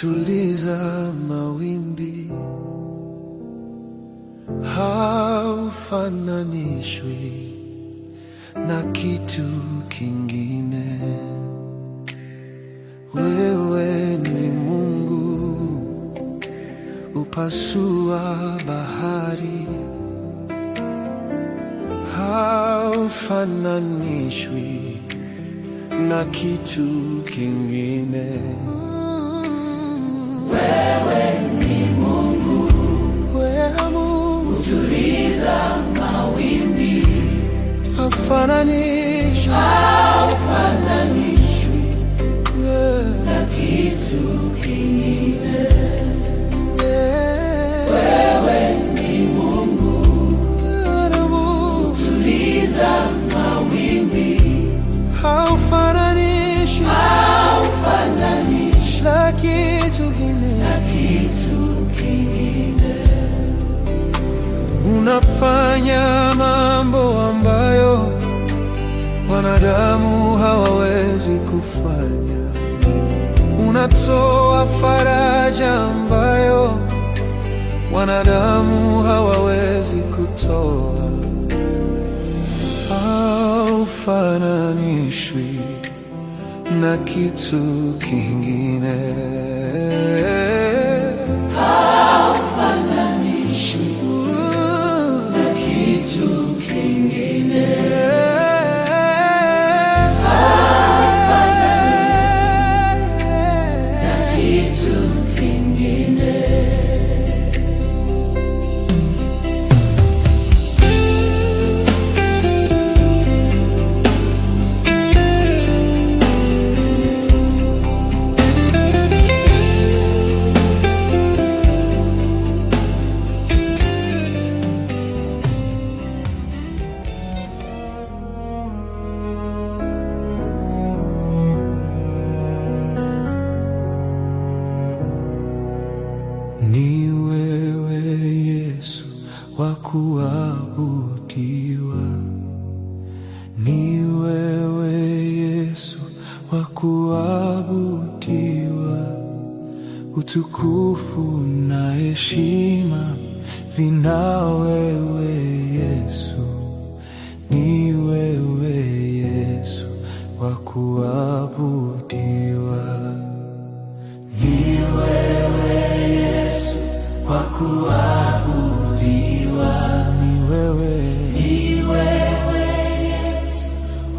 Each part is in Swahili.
hutuliza mawimbi, haufananishwi na kitu kingine. Wewe ni Mungu upasua bahari, haufananishwi na kitu kingine. Wewe ni Mungu, hutuliza mawimbi, haufananishwi na kitu kingine. Wewe ni Mungu, hutuliza mawimbi, haufananishwi na kitu kingine. Unafanya mambo ambayo wanadamu hawawezi kufanya. Unatoa faraja ambayo wanadamu hawawezi kutoa. Haufananishwi na kitu kingine. haufananishwi na kitu kingine. Kitu kingine. Ni wewe Yesu wa kuabudiwa, ni wewe Yesu wa kuabudiwa. Utukufu na heshima vina wewe Yesu, ni wewe Yesu wa kuabudiwa. Ni wewe Yesu wa kuabudiwa, ni wewe Yesu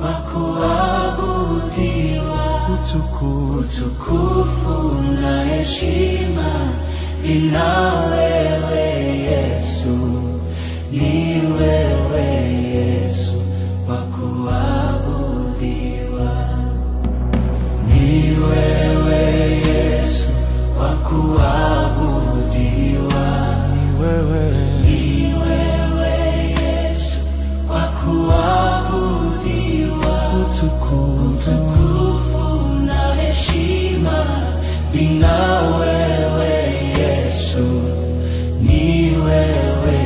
wa kuabudiwa. Utukufu na heshima vina wewe Yesu, ni wewe Yesu wa kuabudiwa. Ni wewe Yesu wa kuabudiwa, ni wewe Yesu wa kuabudiwa. Utukufu na heshima vina wewe Yesu, ni wewe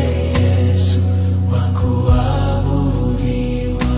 Yesu wa kuabudiwa.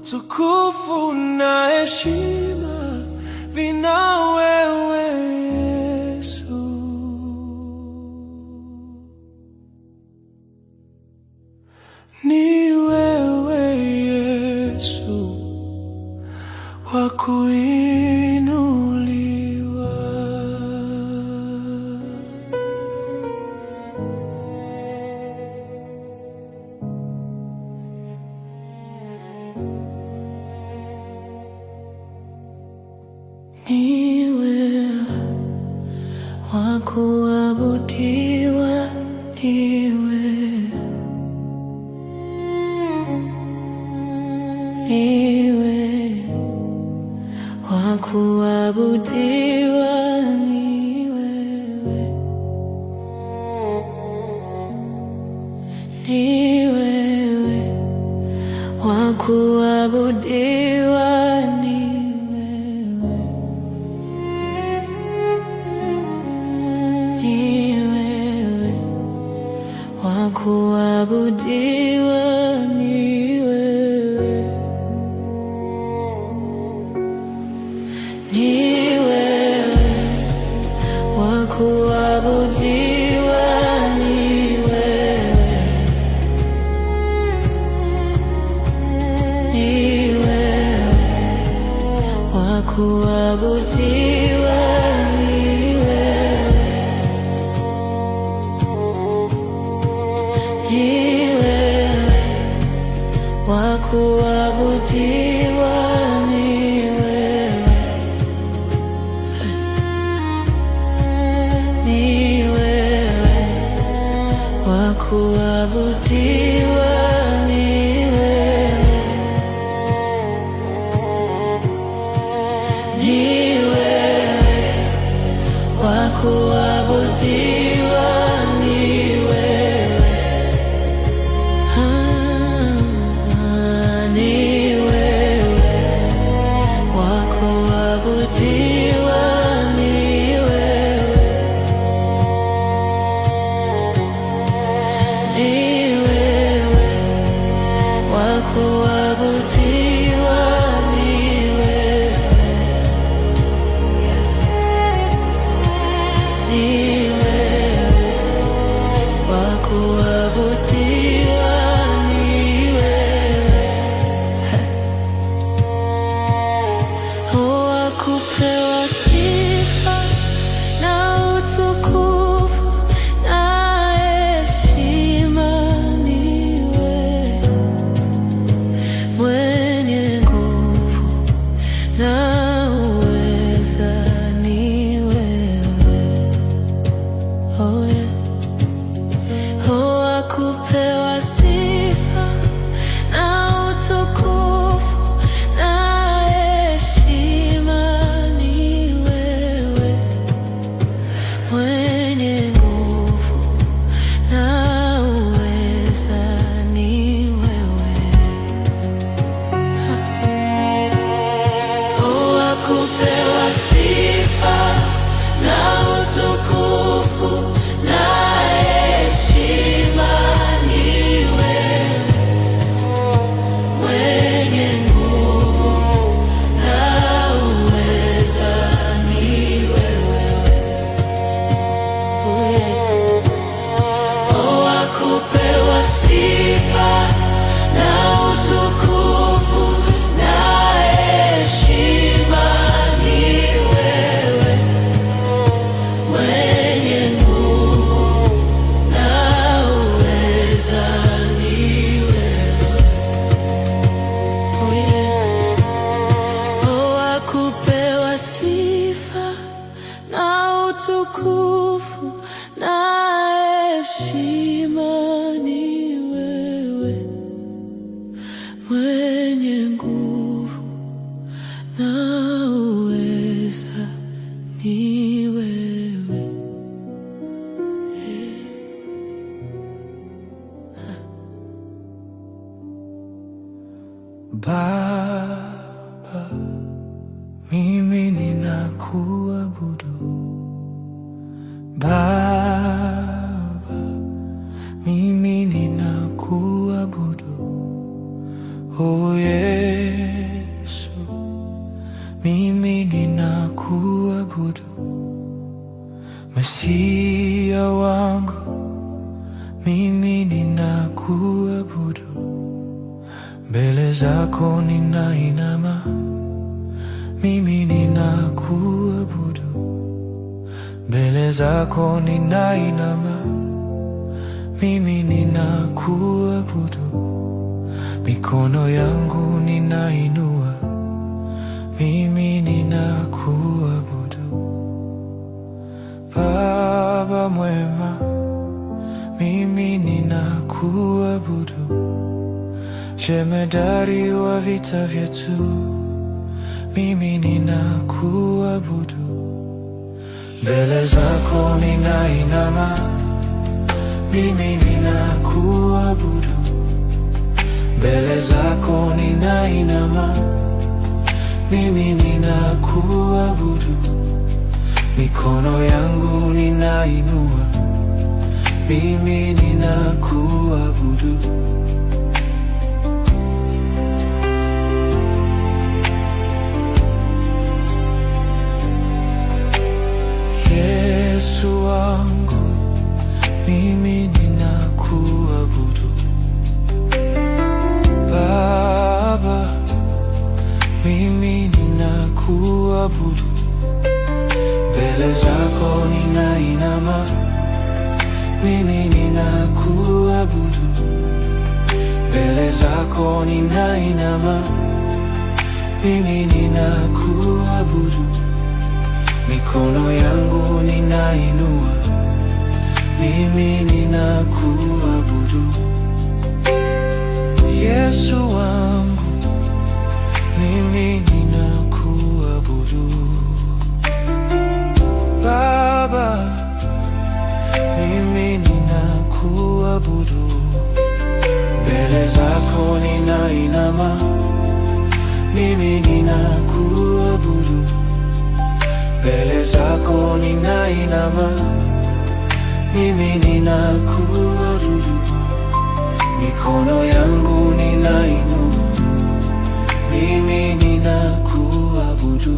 utukufu na heshima vina wewe Yesu. Ni wewe Yesu wa kuinuliwa. Ni wewe wa kuabudiwa, ni wewe, ni wewe wa kuabudiwa, ni wewe, ni wewe wa kuabudiwa, ni wewe, ni wewe wa kuabudiwa, ni wewe, ni wewe wa kuabudiwa, ni wewe, ni wewe wa kuabudiwa, ni wewe, ni wewe wa kuabudiwa, ni wewe, ni wewe wa kuabudiwa, ni wewe, ni wewe wa kuabudiwa, ni wewe, ni wewe wa kuabudiwa, ni wewe, ni wewe wa kuabudiwa, ni wewe, yes, ni wewe wa kuabudiwa, ni wewe, wa kupewa sifa na utukufu na heshima, ni wewe, mwenye nguvu na uweza, ni wewe, oh yeah. Wa kupewa sifa na utukufu na heshima, ni wewe, mwenye nguvu na uweza, ni wewe, wa kupewa sifa na utukufu na heshima, ni wewe, mwenye nguvu na uweza, ni wewe, oh yeah. Wa kupewa sifa na utukufu na heshima, ni wewe, mwenye nguvu na uweza, ni wewe, oh yeah. Wa kupewa sifa na utukufu na heshima, ni wewe, mwenye nguvu na uweza, ni wewe, Baba, mimi ninakuabudu. Baba, mimi ninakuabudu. Oh yeah. mimi ninakuabudu. Mbele zako ninainama, mimi ninakuabudu. Mikono yangu ninainua, mimi ninakuabudu. Baba mwema, mimi ninakuabudu. Jemedari wa vita vyetu, mimi ninakuabudu. Mbele zako ninainama, mimi ninakuabudu. Mbele zako ninainama, mimi ninakuabudu. Mikono yangu ninainua, mimi ninakuabudu. Yesu wangu, mimi ninakuabudu. Baba, mimi ninakuabudu. Mbele zako ninainama, mimi ninakuabudu. Mbele zako ninainama, mimi ninakuabudu. Mikono yangu ninainua, mimi ninakuabudu. Yesu wangu, mimi ninakuabudu. Baba, mimi ninakuabudu. Mbele zako ninainama, mimi ninakuabudu. Mbele zako ninainama, mimi ninakuabudu. Mikono yangu ninainua, mimi ninakuabudu.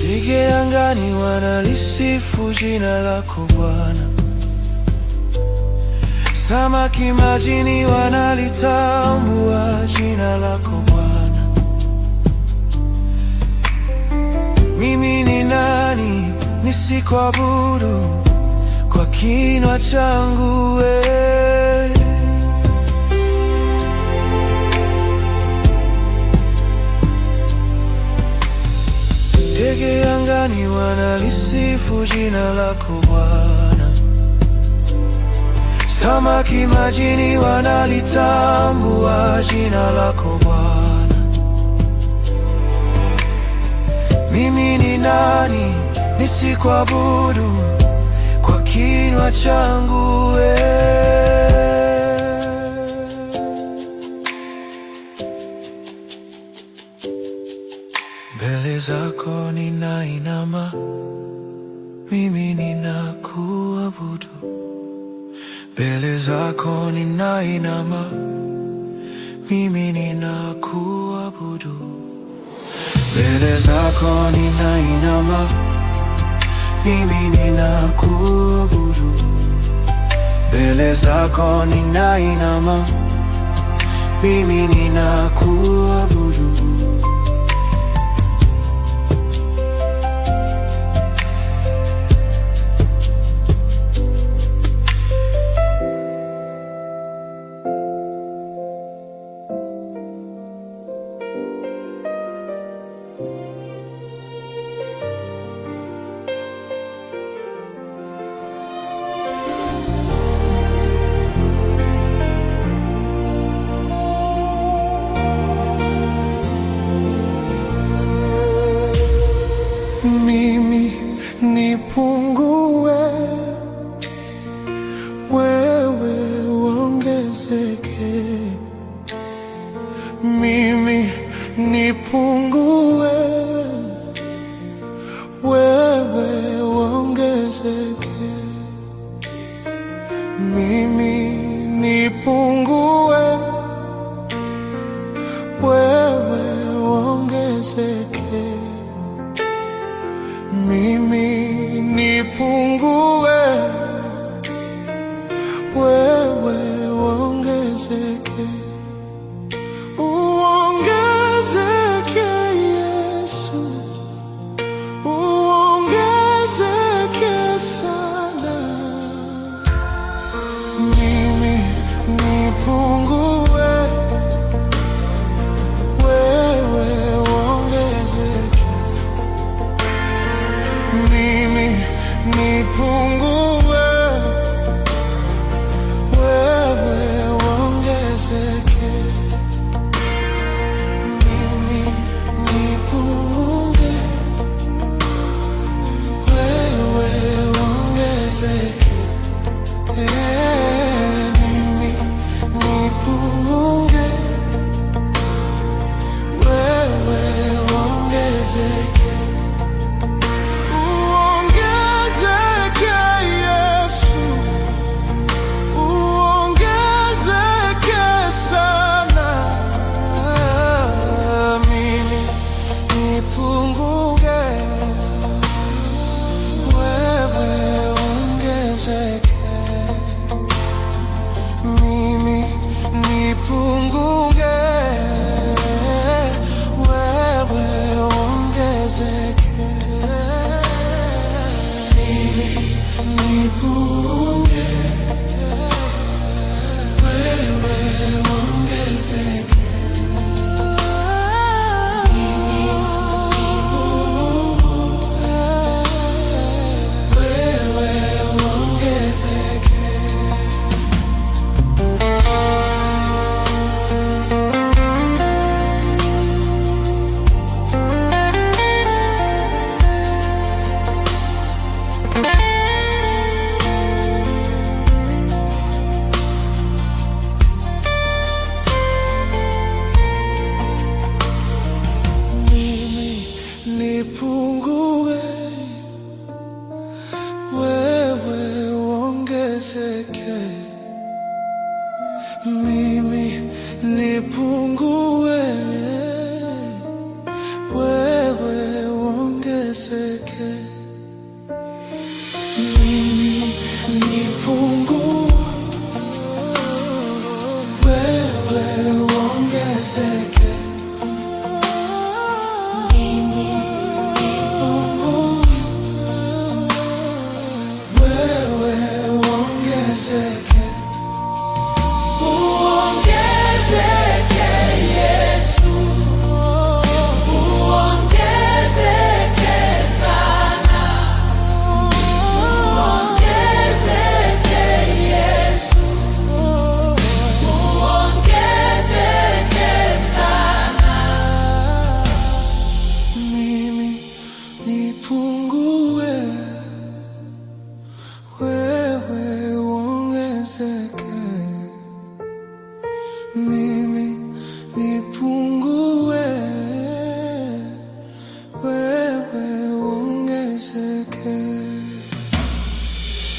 Ndege angani wanalisifu jina lako Bwana. Samaki majini wanalitambua jina lako Bwana. Mimi ni nani nisikuabudu kwa kinywa changu wewe? Ndege angani wanalisifu jina lako Bwana. Samaki majini wanalitambua jina lako Bwana. Mimi ni nani nisikuabudu kwa kinywa changu wewe? Mbele zako ninainama, mimi ninakuabudu. Mbele zako ninainama, mimi ninakuabudu. Mbele zako ninainama, mimi ninakuabudu. Mbele zako ninainama, mimi ninakuabudu. Mimi nipungue, wewe uongezeke. Mimi nipungue, wewe uongezeke. Mimi nipungue, wewe uongezeke. uongezeke, mimi nipungue, wewe uongezeke. Uongezeke Yesu, uongezeke sana, mimi nipungue, wewe uongezeke, mimi nipungue, wewe uongezeke, mimi nipungue, wewe uongezeke, mimi nipungue, wewe uongezeke. Uongezeke Yesu, uongezeke sana, mimi nipungue, wewe uongezeke, mimi nipungue, wewe uongezeke, mimi nipungue, wewe uongezeke, mimi nipungue, wewe uongezeke. Mimi nipungue, wewe uongezeke, mimi nipungue, wewe uongezeke, mimi nipungue, wewe uongezeke, mimi nipungue, wewe uongezeke. Uongezeke Yesu, uongezeke sana, uongezeke Yesu, uongezeke sana, mimi nipungue, wewe uongezeke, mimi nipungue, wewe uongezeke,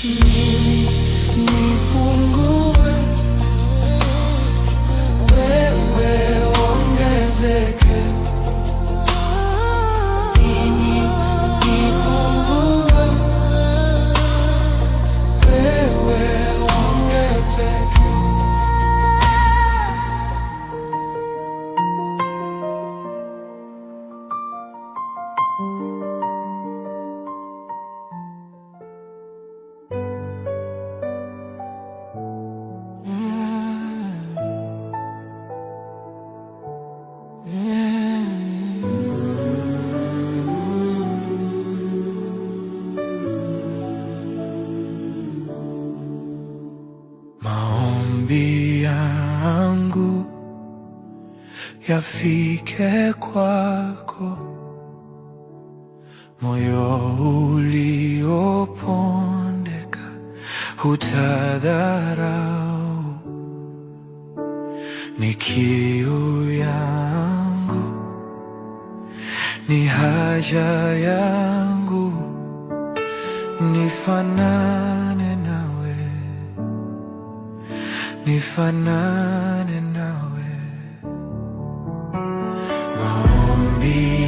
mimi nipungue, wewe uongezeke, mimi nipungue, wewe uongezeke. Maombi yangu yafike kwako, moyo uliopondeka hutadharau, ni kiu yangu, ni haja yangu, nifanane nawe, nifanane nawe. Maombi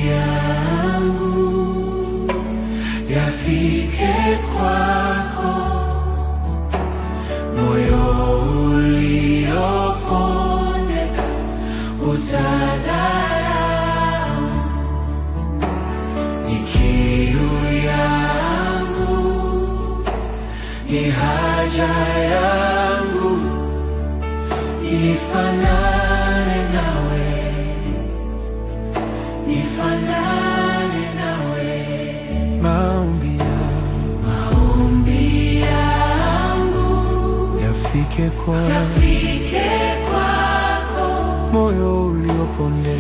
yafike kwako, moyo ulioponde,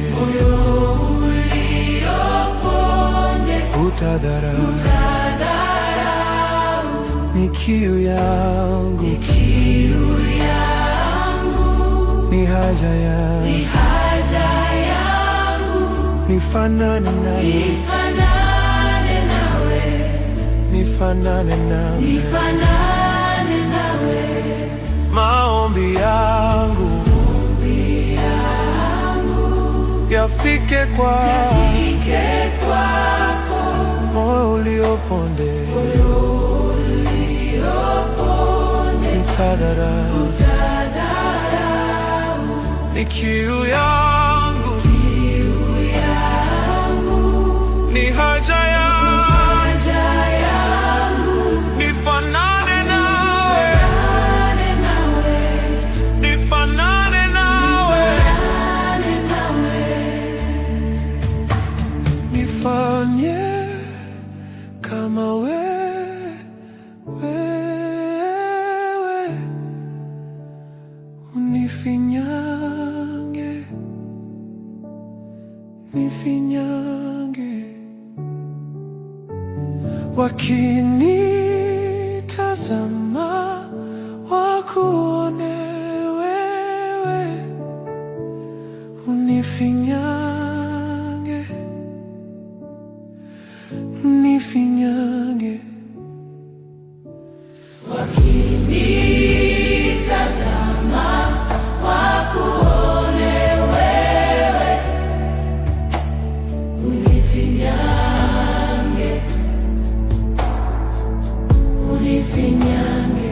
utadharau ni kiu yangu, ni haja yangu, nifanane nawe, nifanane nawe. Maombi yangu yafike kwako, moyo ulioponde, utadharau ni kiu yangu, ni haja yangu, nifanane nawe, nifanane nawe, nifanye kama wewe, unifinyange, nifinyange. Wakinitazama wakuone wewe, unifinyange, nifinyange. Wakinitazama wakuone wewe, unifinyange, unifinyange.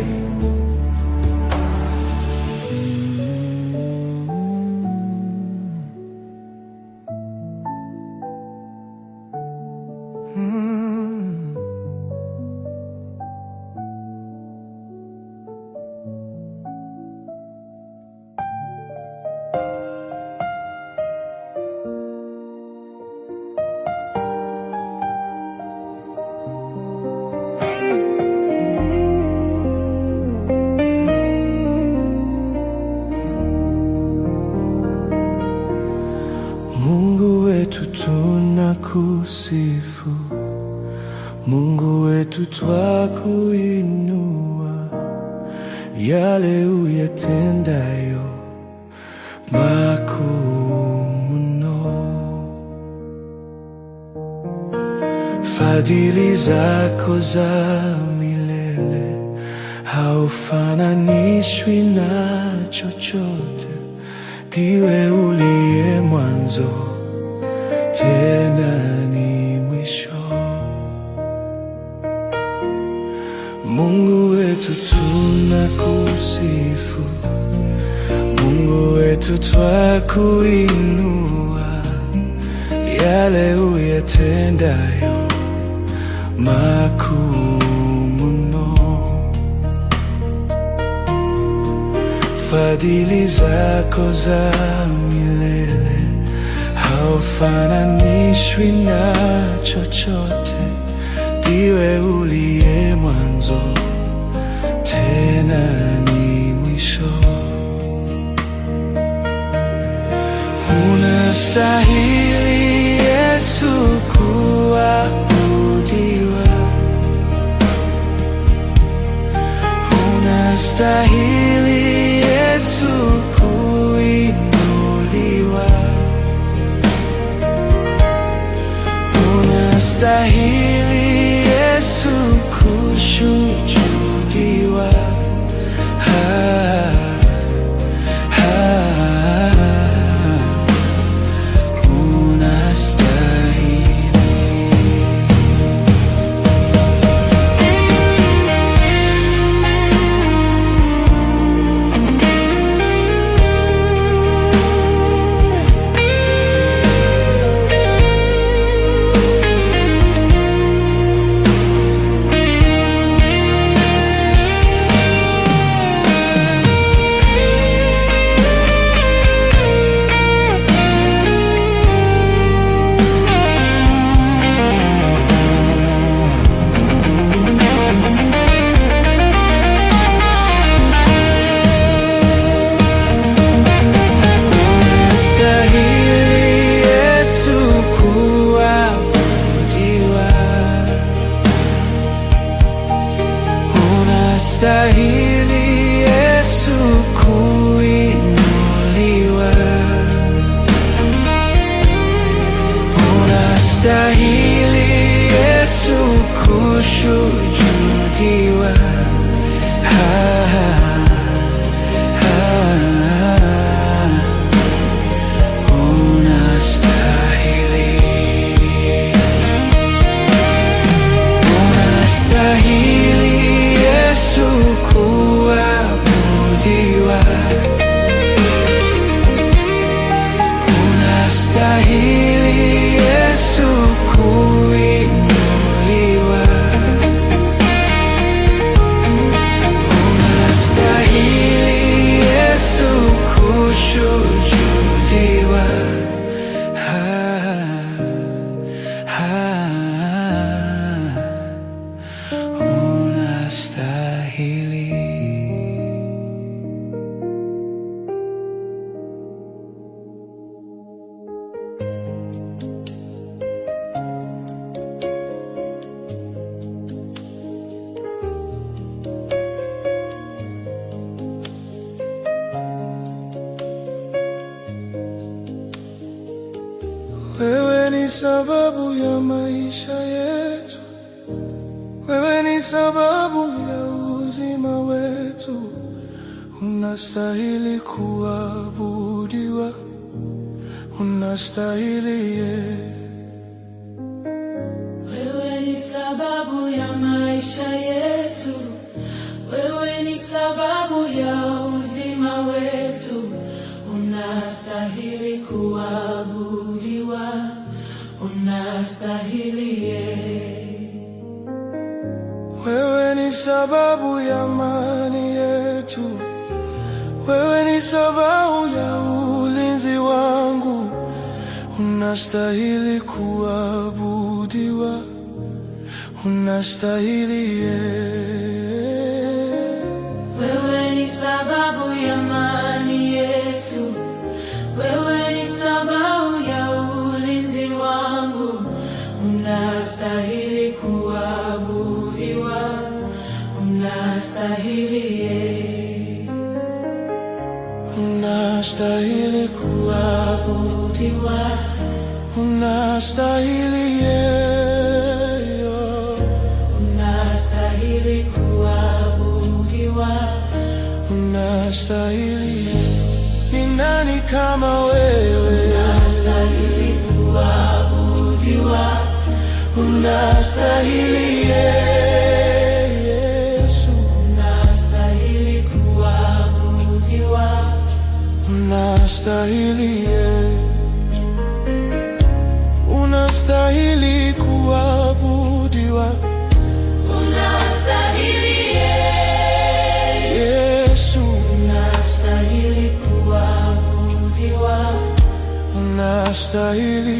Mungu wetu tunakusifu, Mungu wetu twakuinua, yale uyatendayo makuu mno. Fadhili zako za milele haufananishwi na chochote. Ndiwe uliye mwanzo tena ni mwisho. Mungu wetu tunakusifu, Mungu wetu twakuinua, yale uyatendayo makuu mno. Fadhili zako za milele haufananishwi na chochote. Ndiwe uliye mwanzo tena ni mwisho. Unastahili Yesu kuabudiwa, unastahili Yesu kuinuliwa, unastahili Yesu kushujudiwa. unastahili Yesu kushujudiwa. Unastahili Yesu kuabudiwa. Unastahili Yesu kuinuliwa. Unastahili Yesu kushujudiwa. Unastahili. Wewe ni sababu ya maisha yetu, wewe ni sababu ya uzima wetu. Unastahili kuabudiwa, unastahili Wewe ni sababu ya maisha yetu, wewe ni sababu ya uzima wetu. Unastahili kuabudiwa, unastahili Wewe ni sababu ya amani yetu, wewe ni sababu ya ulinzi wangu. Unastahili kuabudiwa, unastahili Wewe ni sababu ya amani yetu, wewe ni sababu ya ulinzi wangu. Unastahili kuabudiwa, unastahili unastahili kuabudiwa, unastahili unastahili kuabudiwa, unastahili. Ni nani kama wewe? unastahili kuabudiwa, Unastahili Yesu, unastahili kuabudiwa, unastahili unastahili kuabudiwa, unastahili Yesu, unastahili kuabudiwa, unastahili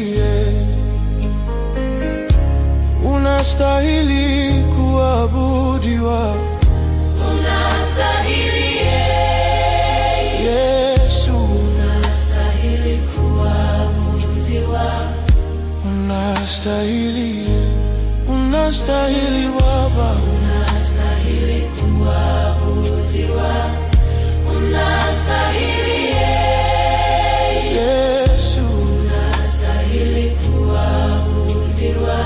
unastahili kuabudiwa, unastahili Yesu, unastahili kuabudiwa, unastahili unastahili Baba, unastahili kuabudiwa, unastahili Yesu, unastahili kuabudiwa,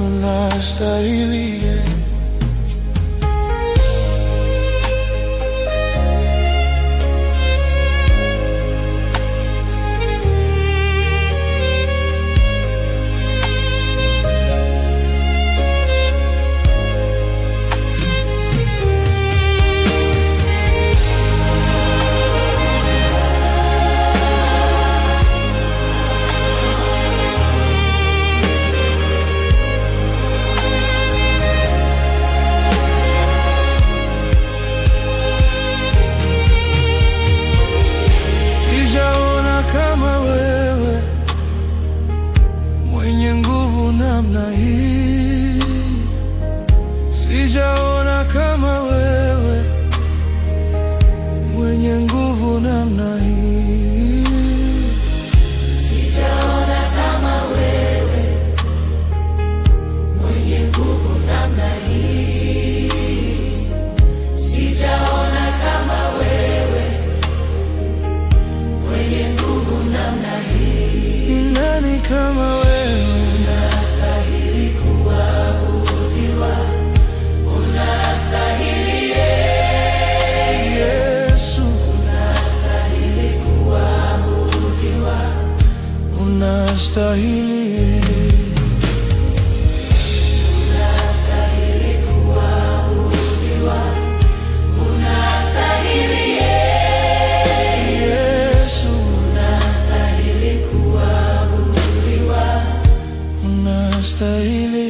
unastahili namna hii, sijaona kama wewe, mwenye nguvu namna hii, sijaona kama wewe, mwenye nguvu namna hii, sijaona kama wewe, mwenye nguvu namna hii. ni nani kama wewe? unastahili. Unastahili kuabudiwa, unastahili Yesu, unastahili kuabudiwa, unastahili,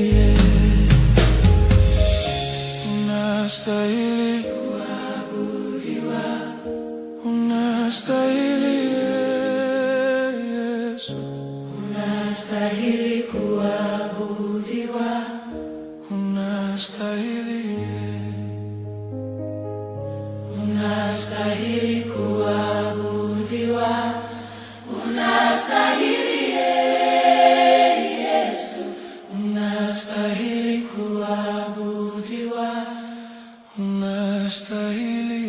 unastahili kuabudiwa, unastahili Yesu, unastahili kuabudiwa, unastahili, unastahili kuabudiwa, unastahili Yesu, unastahili kuabudiwa, unastahili.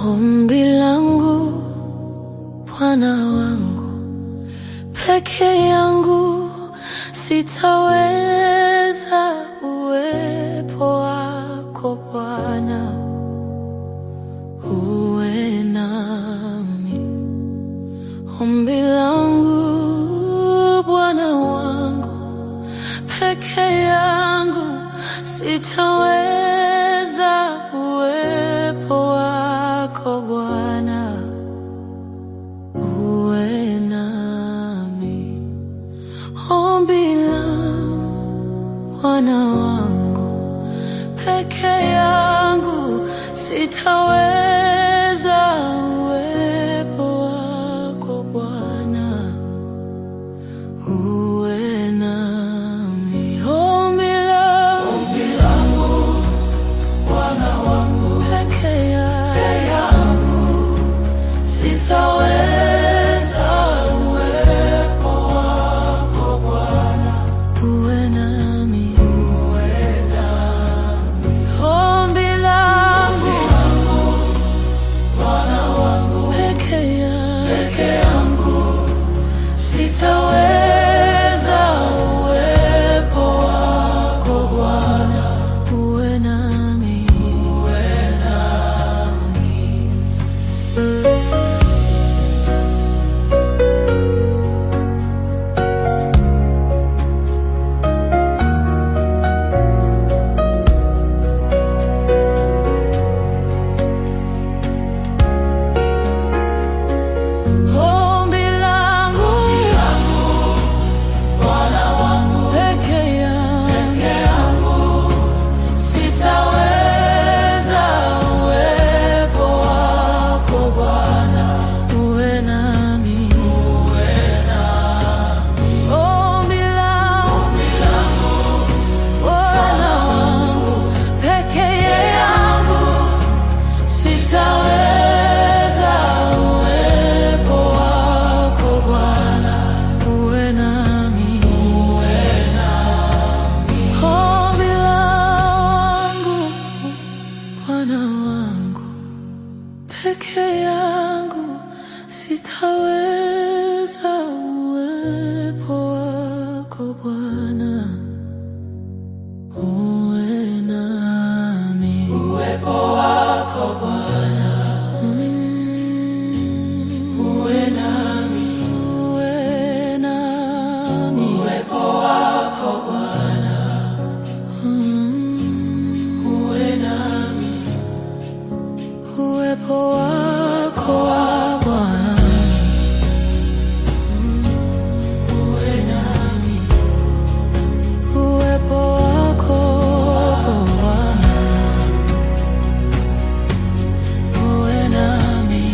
Ombi langu Bwana wangu, peke yangu sitaweza, uwepo wako Bwana uwe nami. Ombi langu Bwana wangu, peke yangu sitaweza, uwepo wako Bwana uwe nami. Ombi langu Bwana wangu, peke yangu sitaweza, uwepo wako Bwana uwe nami. Ombi langu Bwana wangu, peke yangu sitaweza, uwepo wako Bwana uwe nami. Ombi langu Bwana wangu, peke yangu sitaweza, uwepo wako Bwana uwe nami. Ombi langu Bwana wangu, peke yangu sitaweza, uwepo wako Bwana uwe nami. Ombi langu Bwana wangu, peke yangu sitaweza, uwepo wako Bwana uwe nami. Ombi langu Bwana wangu, peke yangu sitaweza, uwepo wako Bwana uwe nami. Uwepo wako Bwana uwe nami, uwe nami. Uwepo wako Bwana uwe nami, uwepo wako Bwana uwe nami, uwepo wako Bwana uwe nami.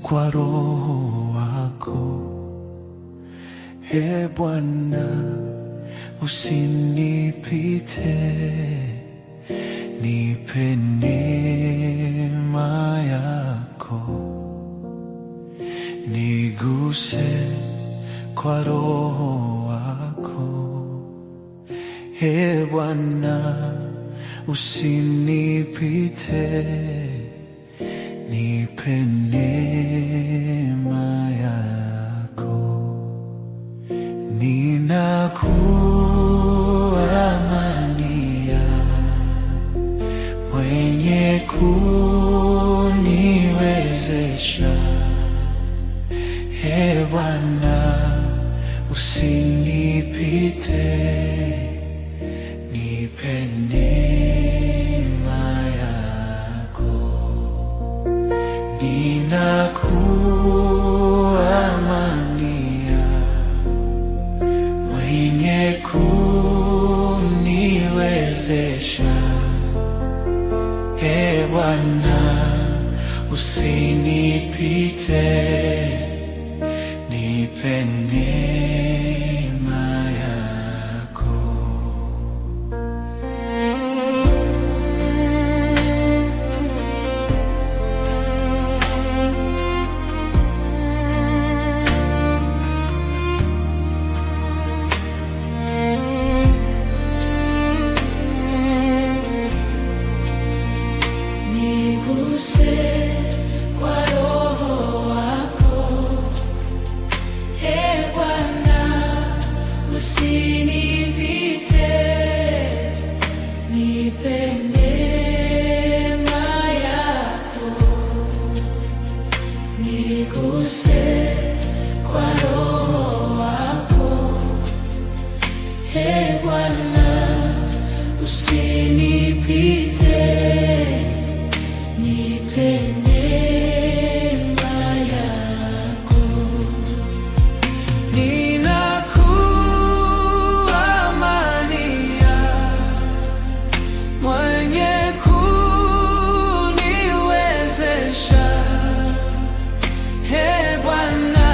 kwa Roho wako. Ee Bwana, usinipite, nipe neema yako. Niguse kwa Roho wako. Ee Bwana, usinipite, nipe neema yako. Ninakuamania, mwenye kuniwezesha. Ee Bwana, usinipite, nipe neema yako. Ninakuamania, mwenye kuniwezesha. Ee Bwana, usinipite, nipe neema yako. Niguse kwa Roho wako. Ee Bwana, usinipite, nipe neema yako. Niguse kwa Roho wako. Ee Bwana, usinipite, nipe neema yako. Ninakuamania, mwenye kuniwezesha. Ee Bwana,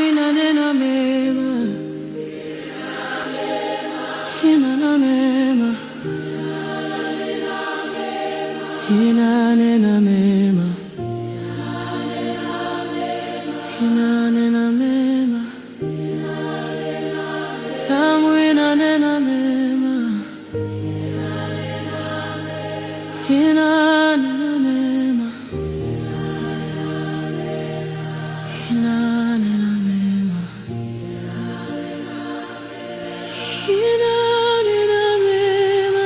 inanena mema, inanena mema, inanena mema, inanena mema, tamu inanena mema, inanena mema, inanena mema, inanena mema.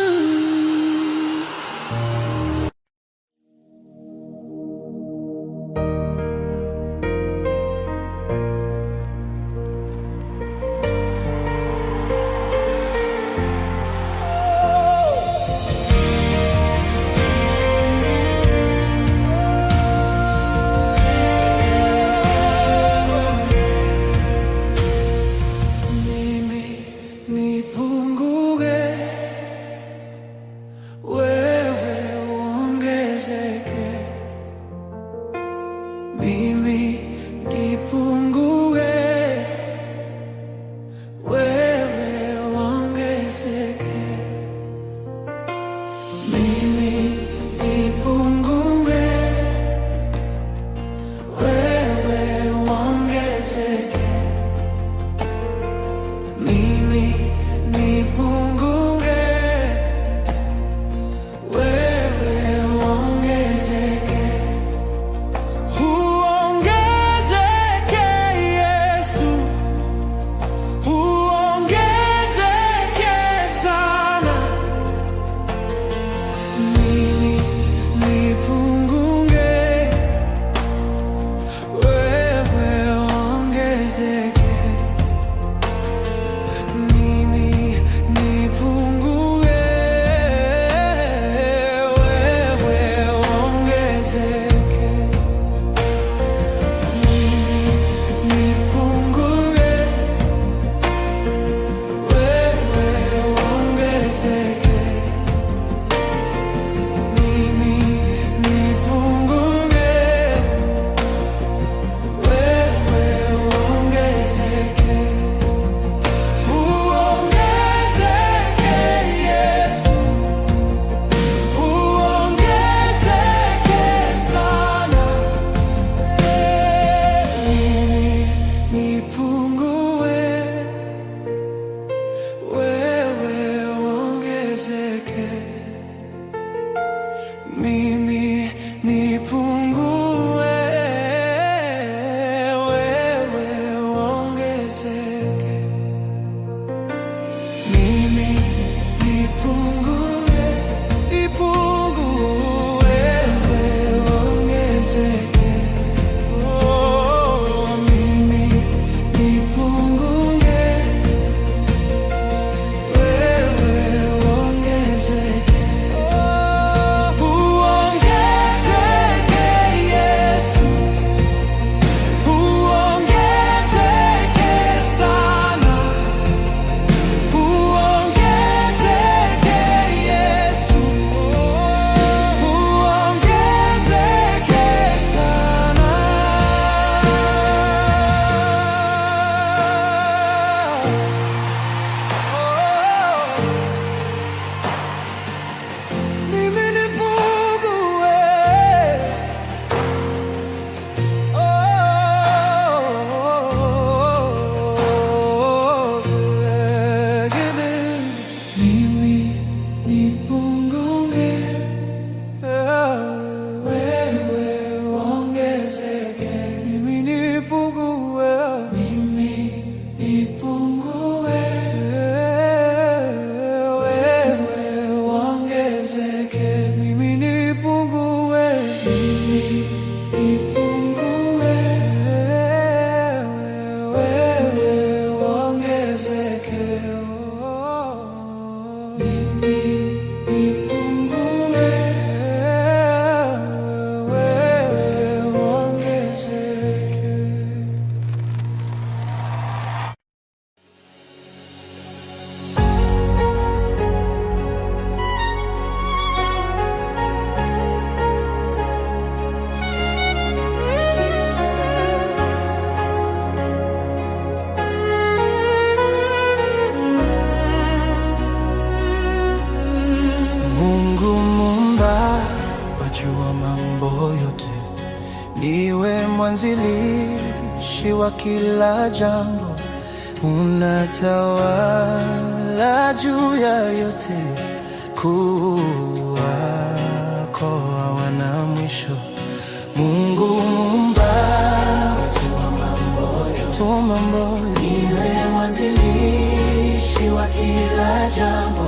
Mimi nipungue, wewe uongezeke. Mimi nipungue, wewe uongezeke. Mimi nipungue, wewe uongezeke. Mimi nipungue, wewe uongezeke. Uongezeke Yesu, uongezeke sana. Mimi nipungue, wewe uongezeke. Mimi nipungue, wewe uongezeke. Mimi nipungue, wewe uongezeke. Mimi nipungue, wewe uongezeke. kila jambo, unatawala juu ya yote. Kuu wako hawana mwisho. Mungu muumbaji wa mambo yote, niwe mwanzilishi wa kila jambo,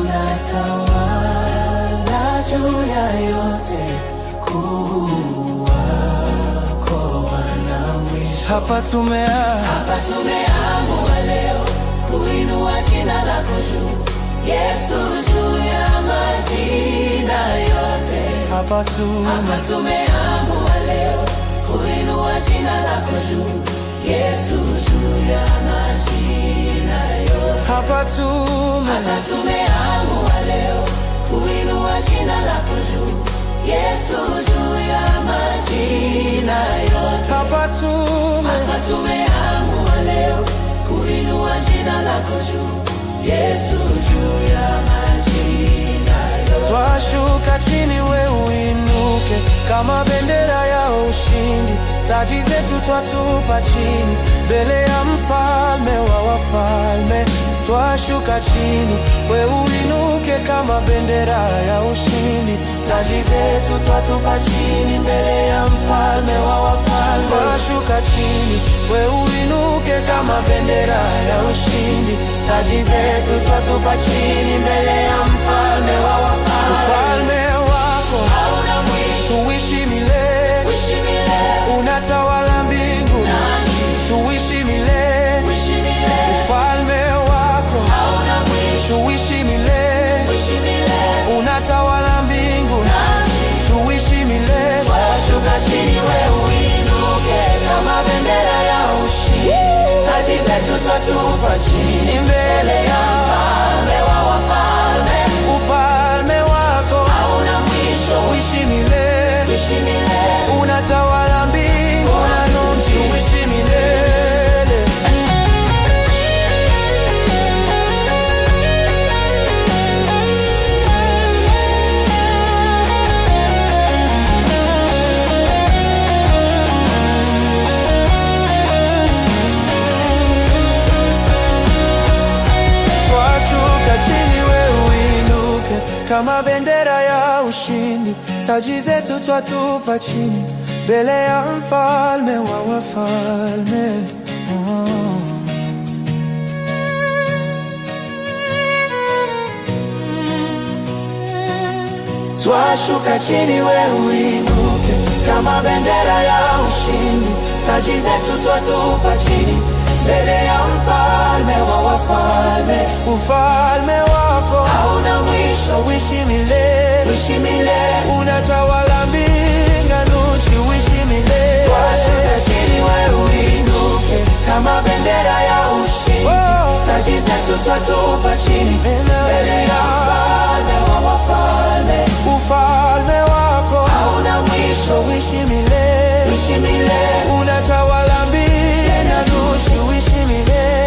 unatawala juu ya yote. Kuu wako hawana mwisho. Hapa tumeamua leo kuinua jina lako juu, Yesu, juu ya majina yote. Hapa tumeamua leo kuinua jina lako juu, Yesu, juu ya majina yote. Hapa tumeamua leo kuinua jina lako juu, Yesu, juu ya majina yote. Hapa tumeamua leo kuinua jina lako juu, Yesu, juu ya majina yote. Twashuka chini, we uinuke kama bendera ya ushindi. Taji zetu twatupa chini mbele ya mfalme wa wafalme. Twashuka chini, we uinuke kama bendera ya ushindi. Taji zetu twatupa chini mbele ya mfalme wa wafalme. Twashuka chini, we uinuke kama bendera ya ushindi. Taji zetu twatupa chini mbele ya mfalme wa wafalme. Ufalme wako hauna mwisho, uishi milele, unatawala mbingu na nchi. Uishi milele, ufalme wako hauna mwisho, uishi milele, unatawala mbingu na nchi. Uishi milele. Twashuka chini, we uinuke kama bendera ya ushindi. Taji zetu twatupa chini mbele ya mfalme wa wafalme. Ufalme wako hauna mwisho, uishi milele, unatawala mbingu na nchi. Uishi milele. Twashuka chini, we uinuke kama bendera ya ushindi. Taji zetu twatupa chini mbele ya mfalme wa wafalme. Twashuka chini, we uinuke kama bendera ya ushindi. Taji zetu twatupa chini mbele ya mfalme wa wafalme. Ufalme wako hauna mwisho, uishi milele, unatawala mbingu na nchi. Uishi milele. Twashuka chini, we uinuke kama bendera ya ushindi. Taji zetu twatupa chini mbele ya mfalme wa wafalme. Ufalme wako hauna mwisho, uishi milele, unatawala mbingu na nchi. Uishi milele.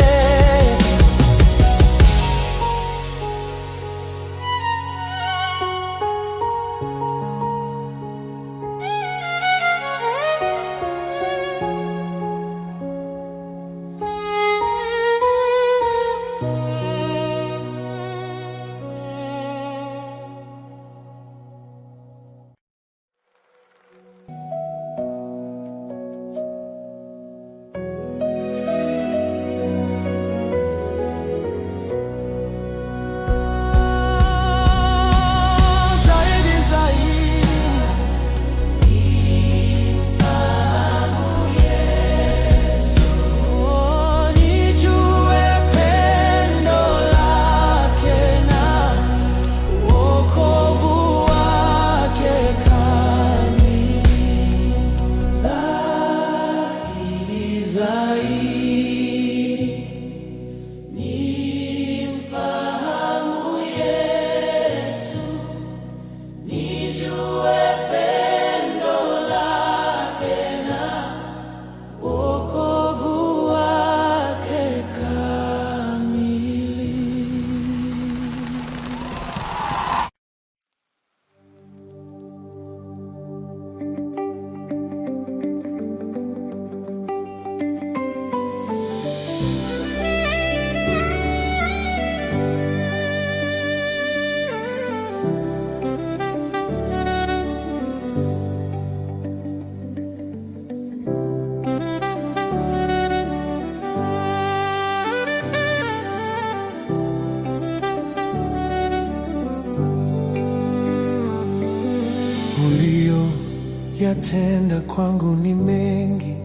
umetenda kwangu ni mengi,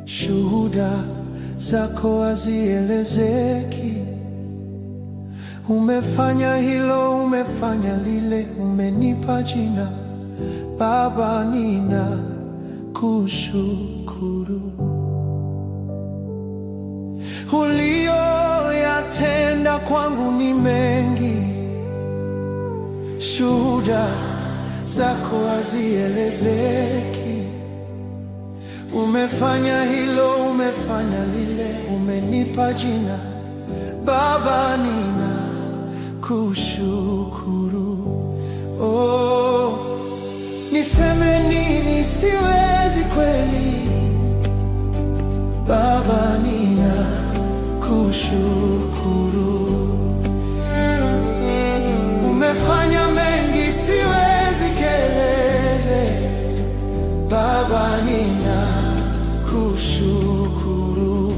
shuhuda zako hazielezeki. Umefanya hilo, umefanya lile, umenipa jina. Baba, ninakushukuru. Uliyoyatenda kwangu ni mengi, shuhuda zako hazielezeki. Umefanya hilo, umefanya lile, umenipa jina. Baba, ninakushukuru. Oh, niseme nini? Siwezi kweli. Baba, ninakushukuru. Umefanya mengi, siwezi keleze. Baba, ninakushukuru.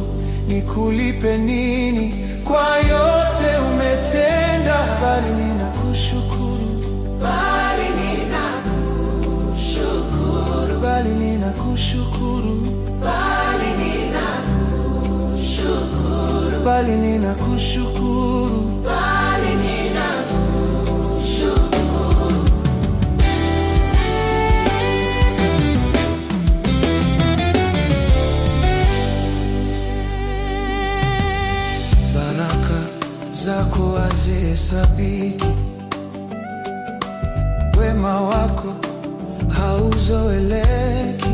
Nikulipe nini kwa yote umetenda? Bali ninakushukuru, bali ninakushukuru, bali ninakushukuru, bali ninakushukuru, bali ninakushukuru, bali ninakushukuru. Baraka zako hazihesabiki, wema wako hauzoeleki.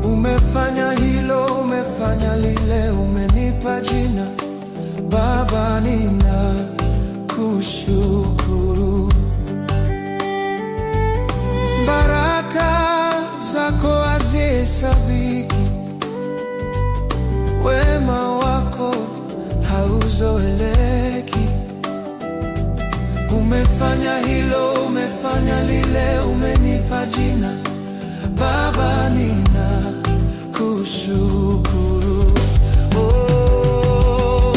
Umefanya hilo, umefanya lile, umenipa jina. Baba, ninakushukuru. Baraka zako hazihesabiki, wema wako hauzoeleki. Umefanya hilo, umefanya lile, umenipa jina. Baba, ninakushukuru. Oh,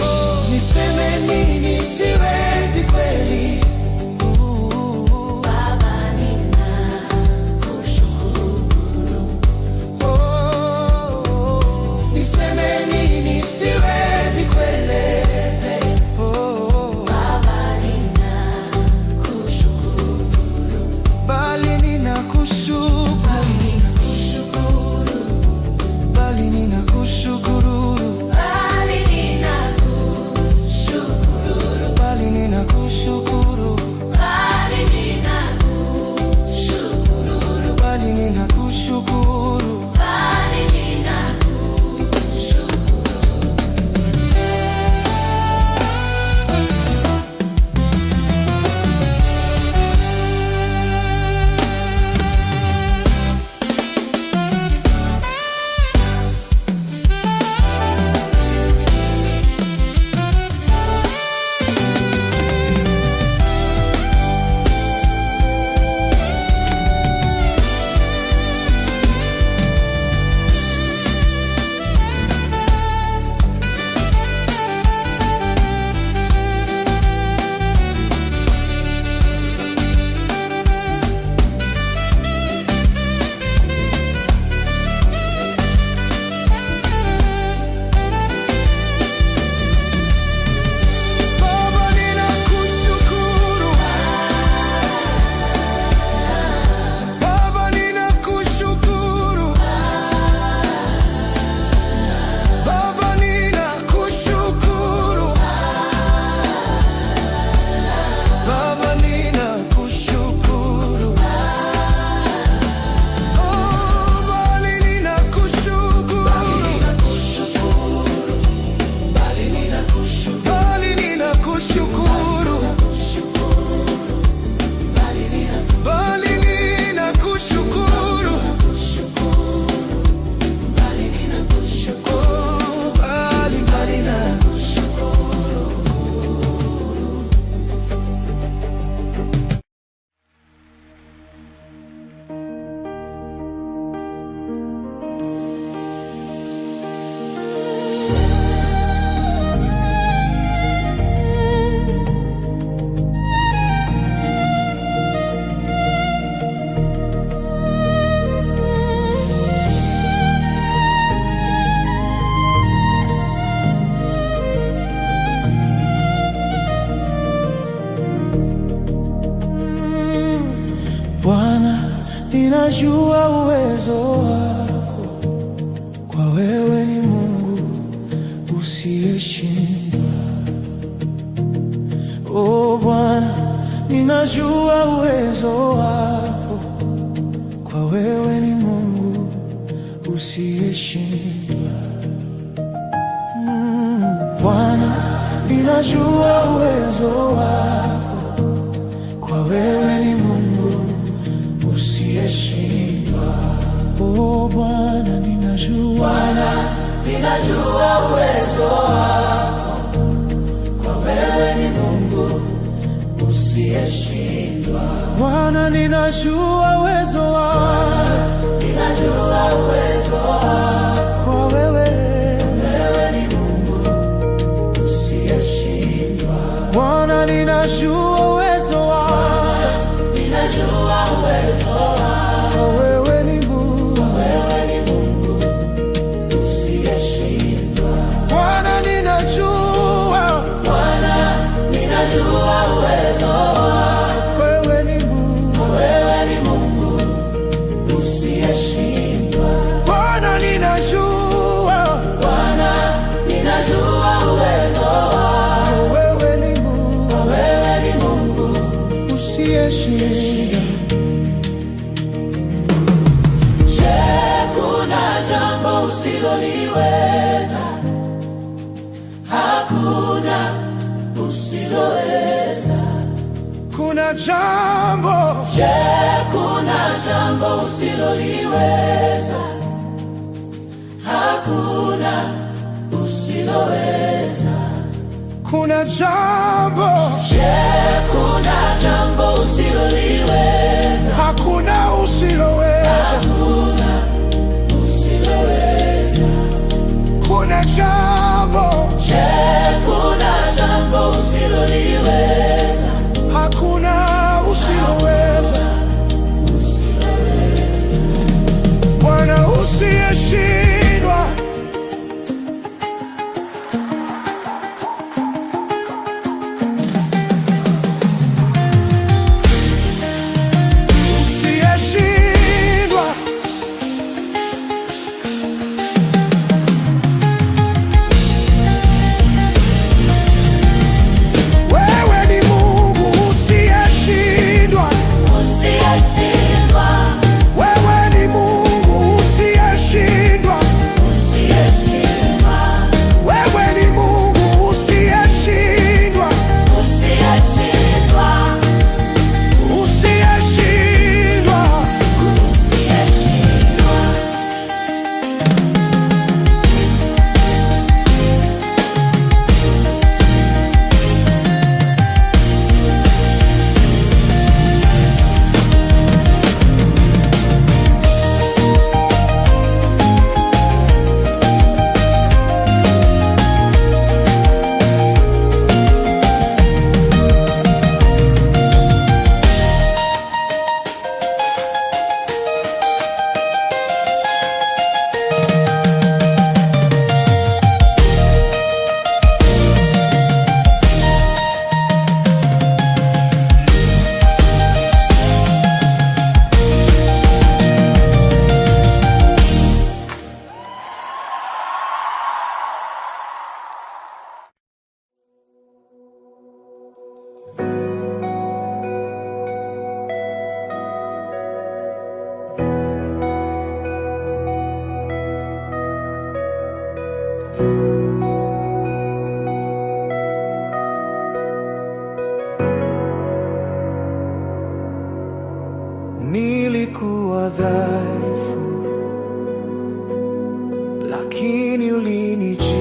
niseme nini? Siwezi kweli. Baba, ninakushukuru. Oh, niseme nini? Siwezi kueleze. Oh, Baba, ninakushukuru. Bali ninakushukuru. ninajua uwezo wako, kwa wewe ni Mungu usiyeshindwa. Oh Bwana, ninajua uwezo wako, kwa wewe ni Mungu usiyeshindwa. Bwana, ninajua uwezo wako, kwa wewe ni Mungu usiyeshindwa. Oh Bwana, ninajua uwezo wako, kwa wewe ni Mungu usiyeshindwa. Bwana, ninajua uwezo wako, kwa wewe ni Mungu usiyeshindwa. Bwana, ninajua uwezo wako, kwa wewe ni Mungu usiyeshindwa. Bwana, ninajua uwezo wako, wewe ni Mungu usiyeshindwa. Bwana, ninajua uwezo wako, wewe ni Mungu usiyeshindwa. Je, kuna jambo usiloliweza? Hakuna usiloweza. Kuna jambo, je, kuna jambo usiloliweza? Hakuna usiloweza. Kuna jambo, je, kuna jambo usiloliweza? Hakuna usiloweza. Kuna jambo, je, kuna jambo usiloliweza? Hakuna usiloweza. Bwana usiyeshindwa. Nilikuwa dhaifu, lakini ulinijibu.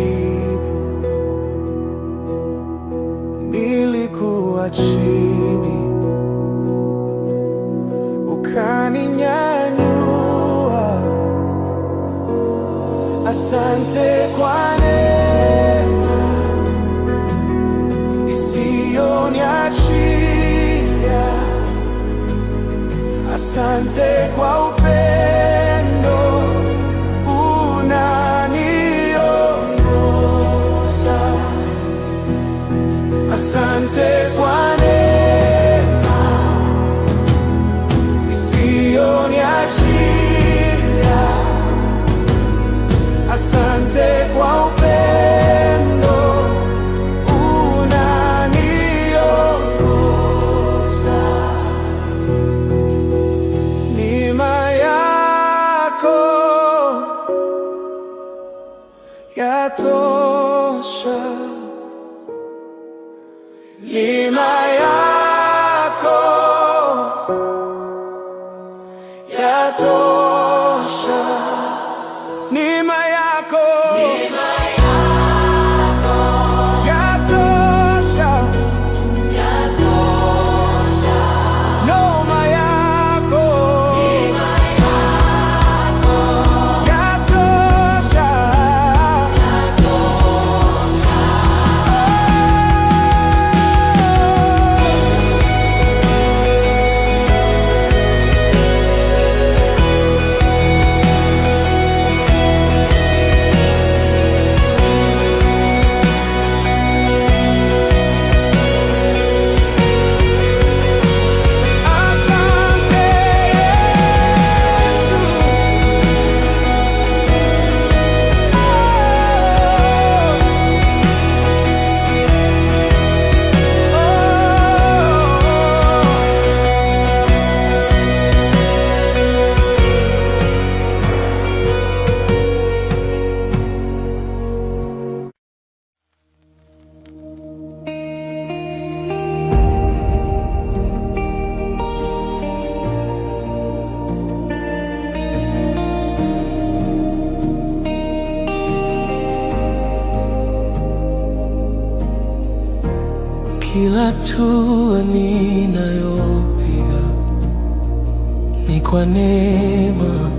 Nilikuwa chini, ukaninyanyua. Asante kwa neema isiyoniachia. Asante kwa upendo unaniongoza. Asante kwa neema isiyoniachia. Asante kwa upendo unaniongoza. Neema yako yatosha. Neema yako yatosha. Neema yako yatosha. Neema yako yatosha. Kila hatua ninayopiga ni kwa neema.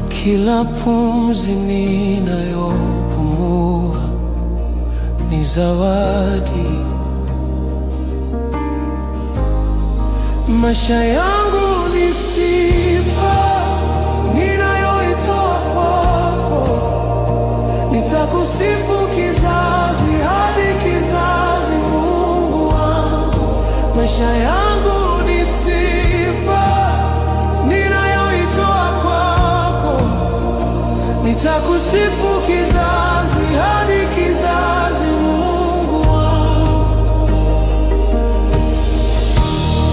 Kila pumzi ninayopumua ni zawadi. Maisha yangu ni sifa ninayoitoa kwako. Nitakusifu kizazi hadi kizazi, Mungu wangu. Maisha yangu ni sifa ninayoitoa kwako. Nitakusifu kizazi hadi kizazi, Mungu wangu.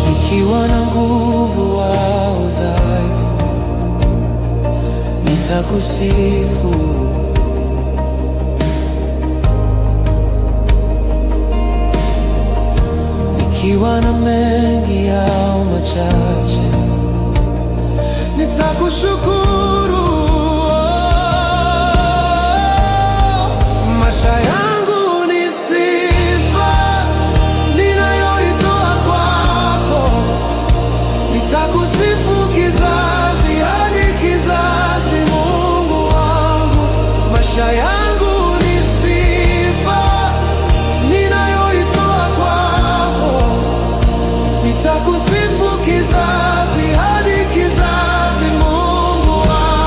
Nikiwa na nguvu au udhaifu, nitakusifu. Nikiwa na mengi au machache, nitakushukuru. Maisha yangu ni sifa ninayoitoa kwako. Nitakusifu kizazi hadi kizazi, Mungu wangu. Maisha yangu ni sifa ninayoitoa kwako. Nitakusifu kizazi hadi kizazi, Mungu wangu.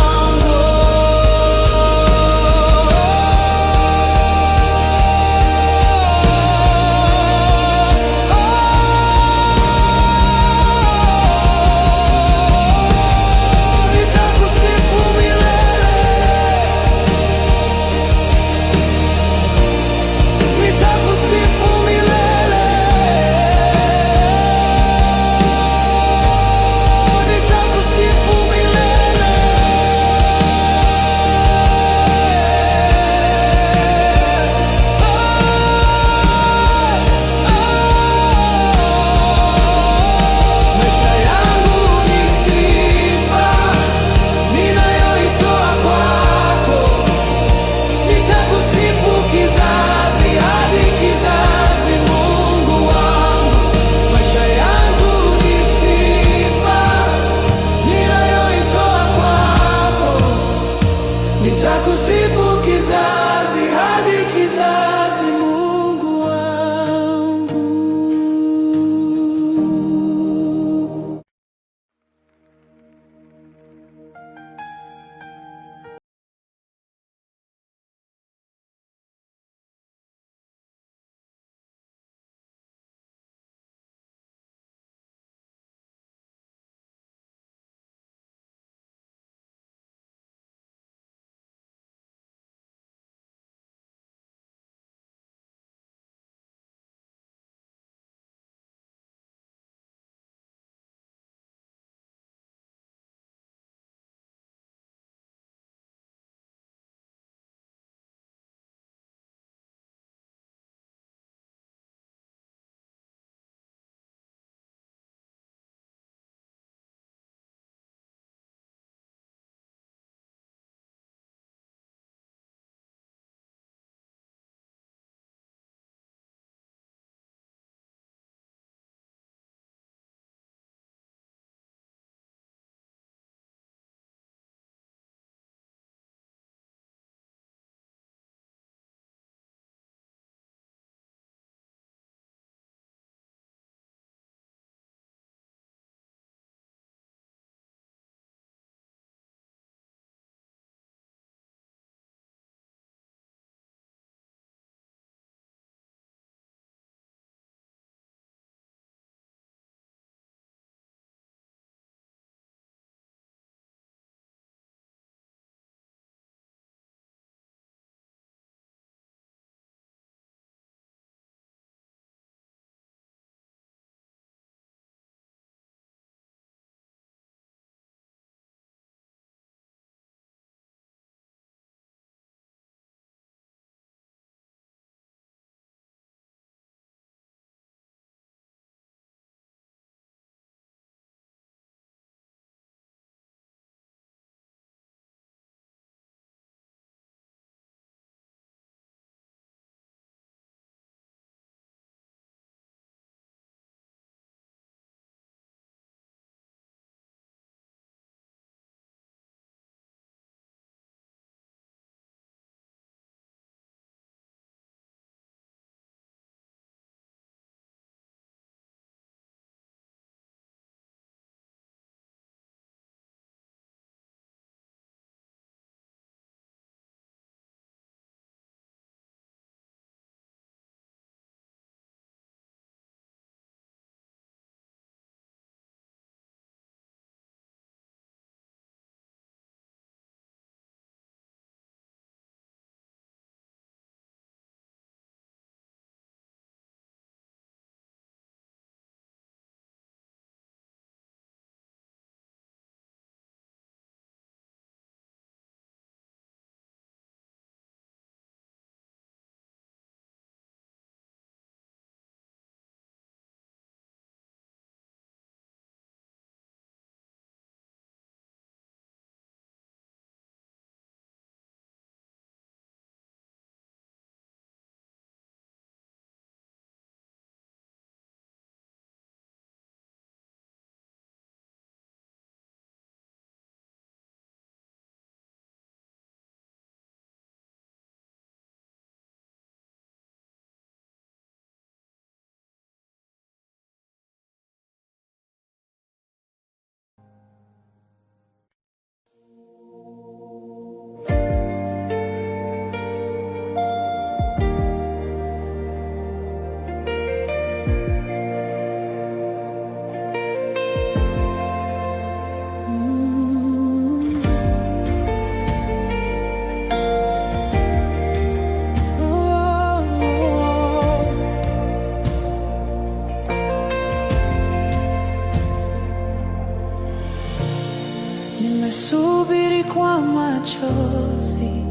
Nimesubiri kwa machozi,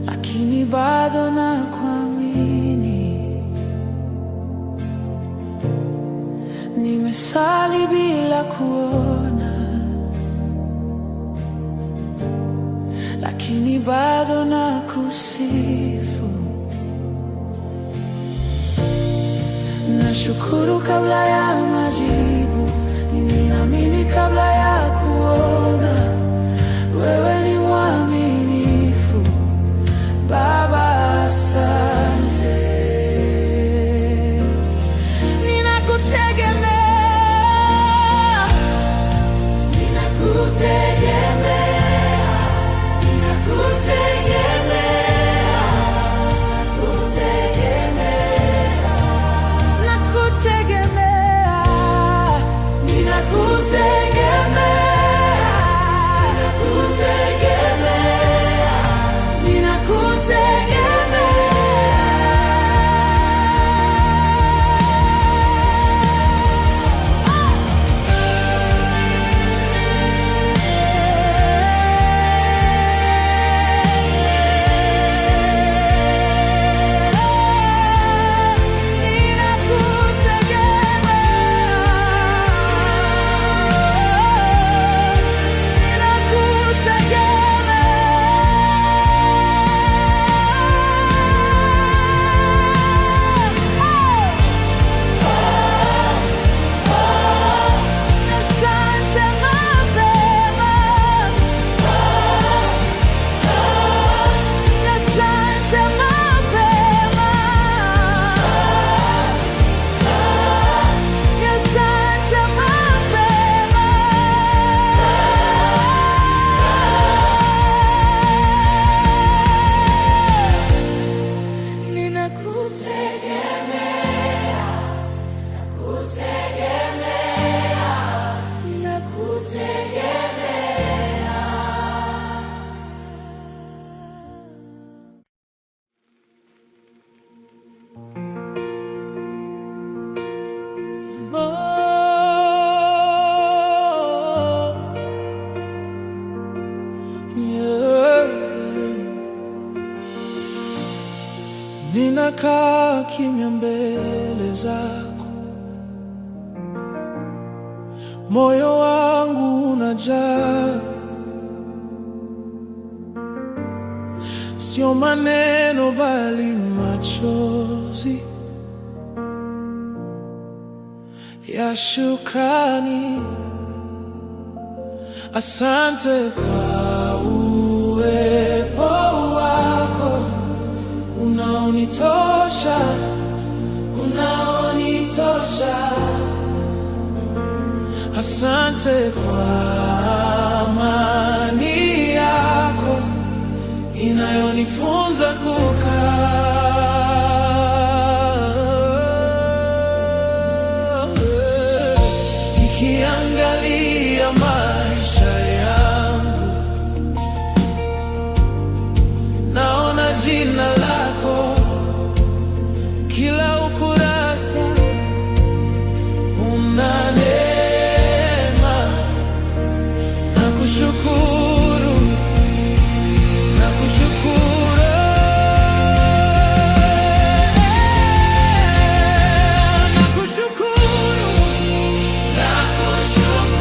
lakini bado nakuamini. Nimesali bila kuona, lakini bado nakusifu. Nashukuru kabla ya majibu, ninaamini kabla ya kuona. Wewe ni mwaminifu Baba, asante. Ninakutegemea, ninakaa kimya mbele zako, moyo wangu unajaa, sio maneno bali machozi ya shukrani. Asante kwa uwepo wako unaonitosha, unaonitosha. Asante kwa amani yako inayonifunza kukaa. Nikiangalia maisha yangu, naona jina lako kila ukurasa. Una neema, nakushukuru, nakushukuru, nakushukuru, nakushukuru.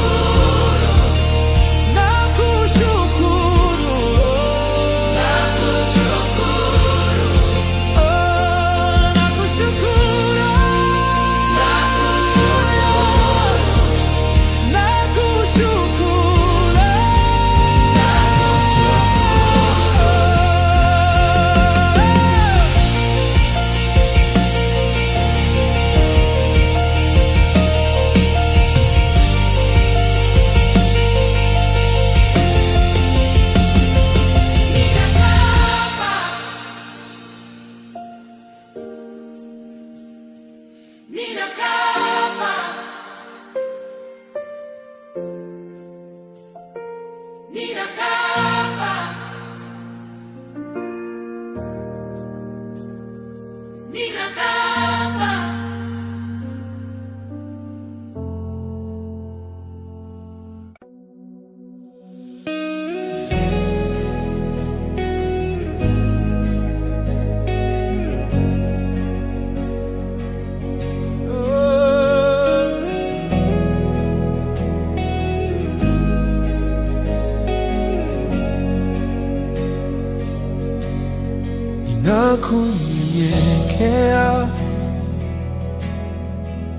kunyenyekea,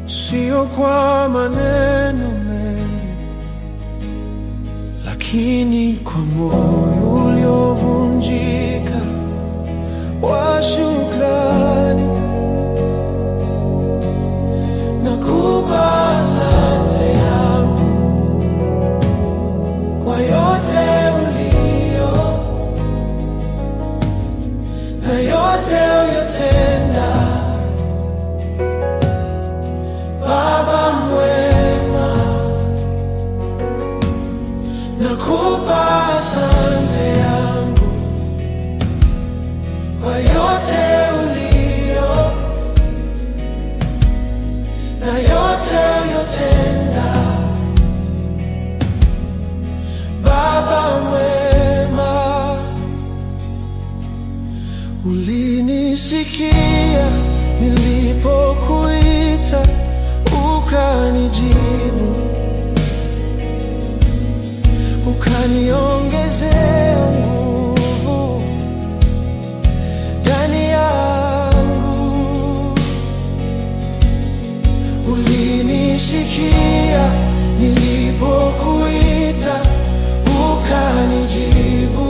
sio kwa maneno mengi, lakini kwa moyo uliovunjika wa shukrani. Nakupa asante yangu kwa yote ulio na yote uliyotenda. Baba mwema, nakupa asante yangu kwa yote ulio na yote uliyotenda. Baba mwema, ulinisikia nilipokuita, ukanijibu, ukaniongezea nguvu ndani yangu. Ulinisikia nilipokuita, ukanijibu,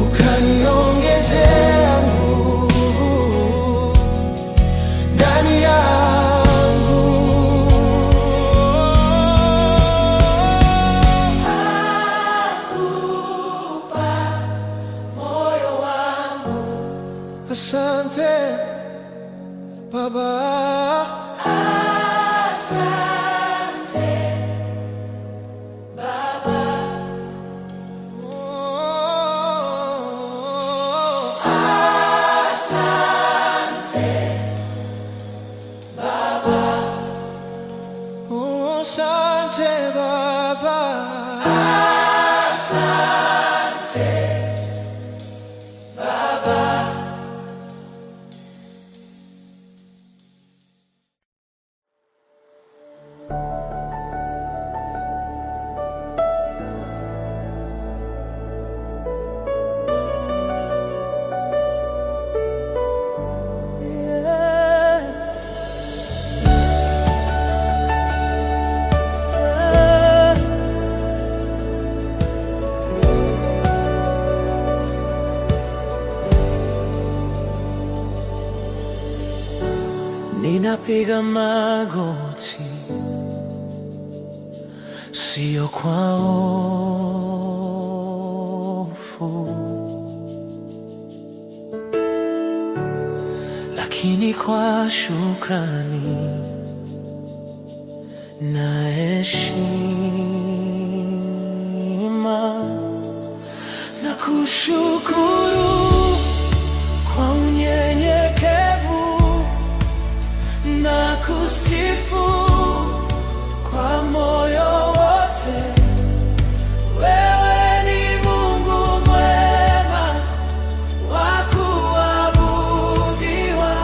ukaniongezea nguvu ndani yangu. Nakupa moyo wangu, asante Baba. Asante Baba. Asante Baba. Asante Baba. Asante Baba. Ninapiga magoti, sio kwa hofu, lakini kwa shukrani na heshima. Nakushukuru kwa unyenyekevu, na kusifu kwa moyo wote. Wewe ni Mungu mwema wa kuabudiwa.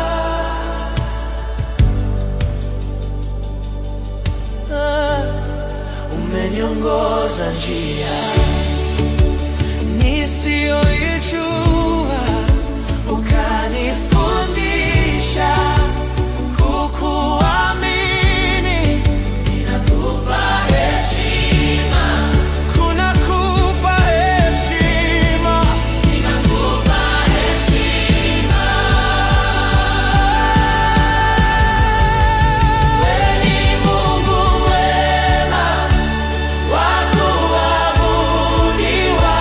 Umeniongoza njia nisiyoijua, ukanifundisha kukuamini. Ninakupa heshima, kunakupa heshima, ninakupa heshima. Wewe ni Mungu mwema wa kuabudiwa.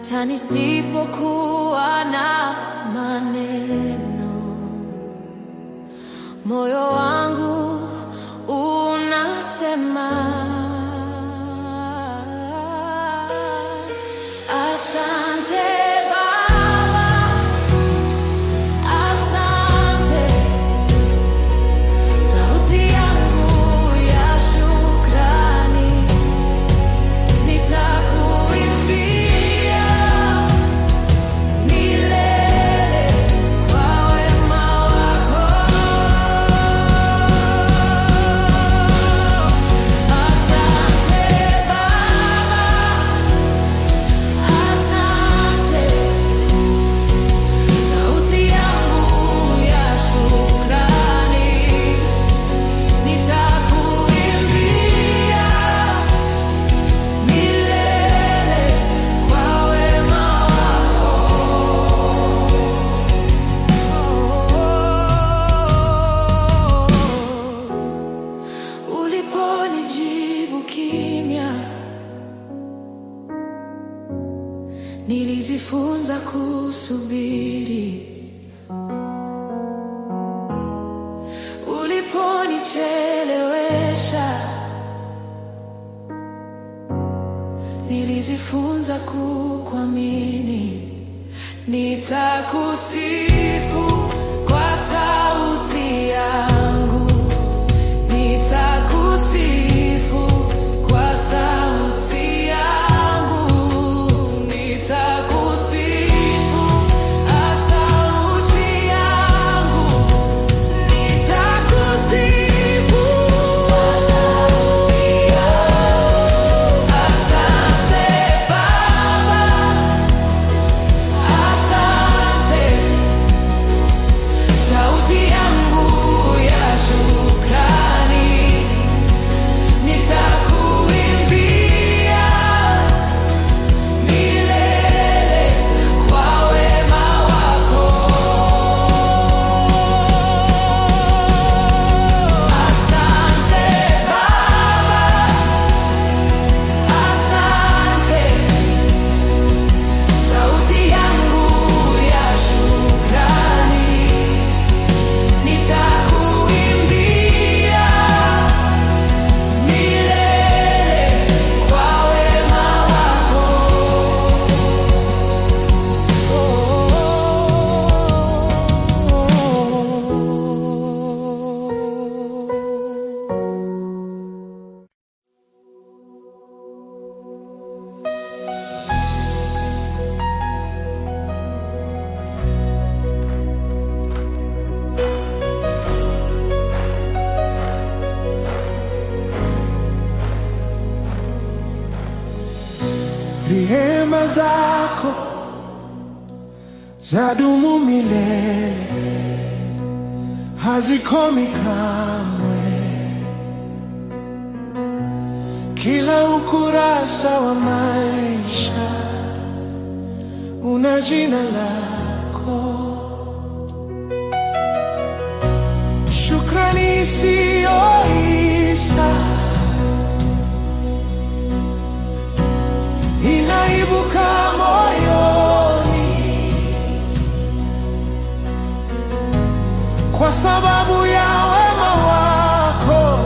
hata nisipokuwa na maneno, moyo wangu unasema asante Baba, asante. Sauti yangu ya shukrani nitakuimbia milele kwa wema wako. Asante Baba, asante. Sauti yangu ya shukrani nitakuimbia milele kwa wema wako. Uliponijibu kimya, nilijifunza kusubiri. Uliponichelewesha, nilijifunza kukuamini. Nitakusifu kwa sauti yangu, nitakusifu kwa sauti yangu, nitakusifu kwa sauti yangu, nitakusifu kwa sauti yangu. Asante Baba, asante. Sauti yangu ya shukrani nitakuimbia milele kwa wema wako. Asante Baba, asante. Sauti yangu ya shukrani nitakuimbia milele kwa wema wako. Rehema zako zadumu milele, hazikomi kamwe. Kila ukurasa wa maisha una jina lako. Shukrani isiyoisha inaibuka moyoni kwa sababu ya wema wako.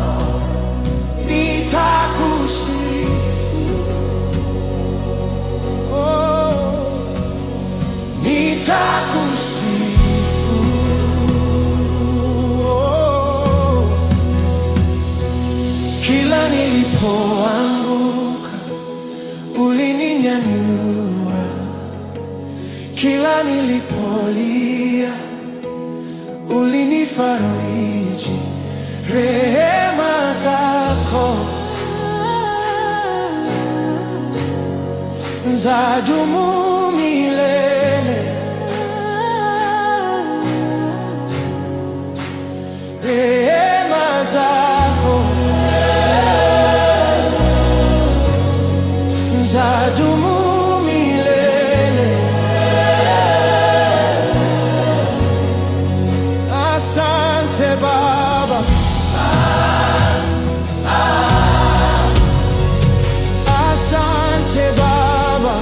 Nitakusifu, oh, nitakusifu, oh. Kila nilipoanguka ulininyanyua, kila nilipolia ulinifariji. Rehema zako zadumu milele, rehema zako zadumu milele. Asante Baba, asante Baba.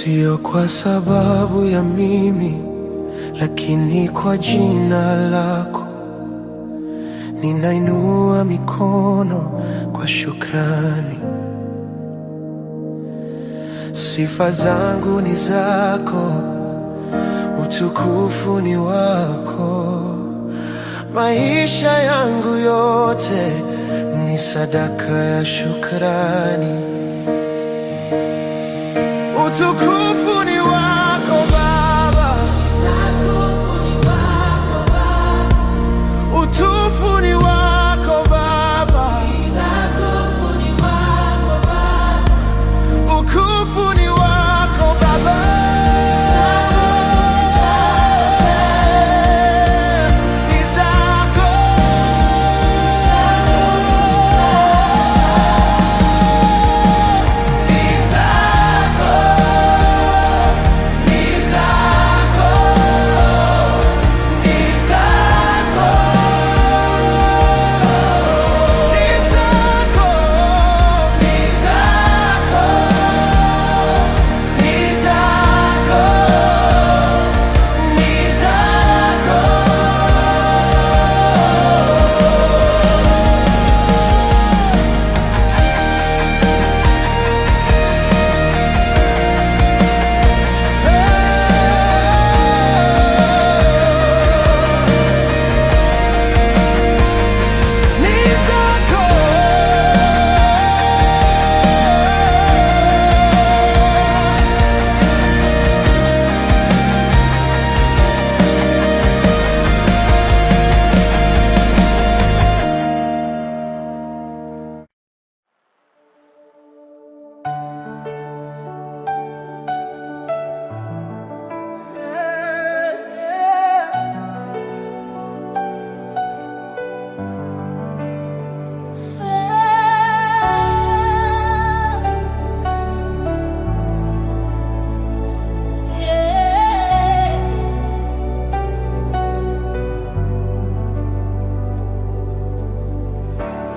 sio kwa sababu ya mimi, lakini kwa jina lako ninainua mikono kwa shukrani. Sifa zangu ni zako, utukufu ni wako. Maisha yangu yote ni sadaka ya shukrani. Utukufu ni wako Baba, utukufu ni wako Baba, utukufu ni wako Baba.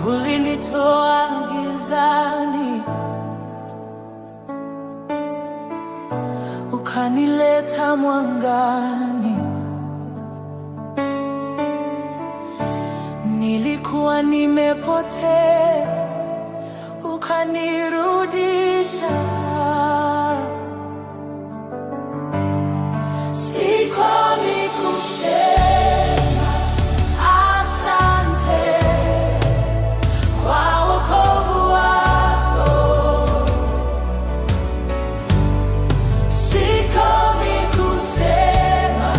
Ulinitoa gizani ukanileta mwangani. Nilikuwa nimepotea ukanirudisha. Sikomi kusema asante kwa wokovu wako. Sikomi kusema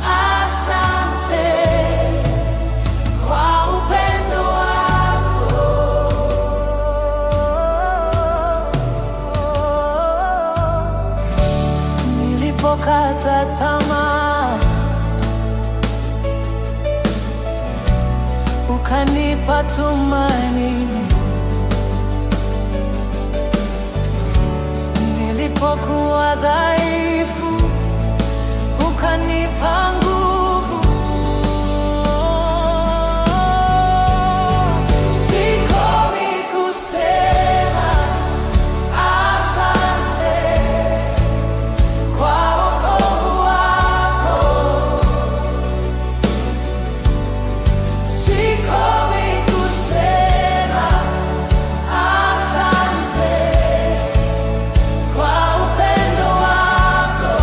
asante kwa upendo wako. Nilipokata tamaa ukanipa tumaini. Nilipokuwa dhaifu ukanipa nguvu. Sikomi kusema asante kwa wokovu wako. Sikomi kusema asante kwa upendo wako.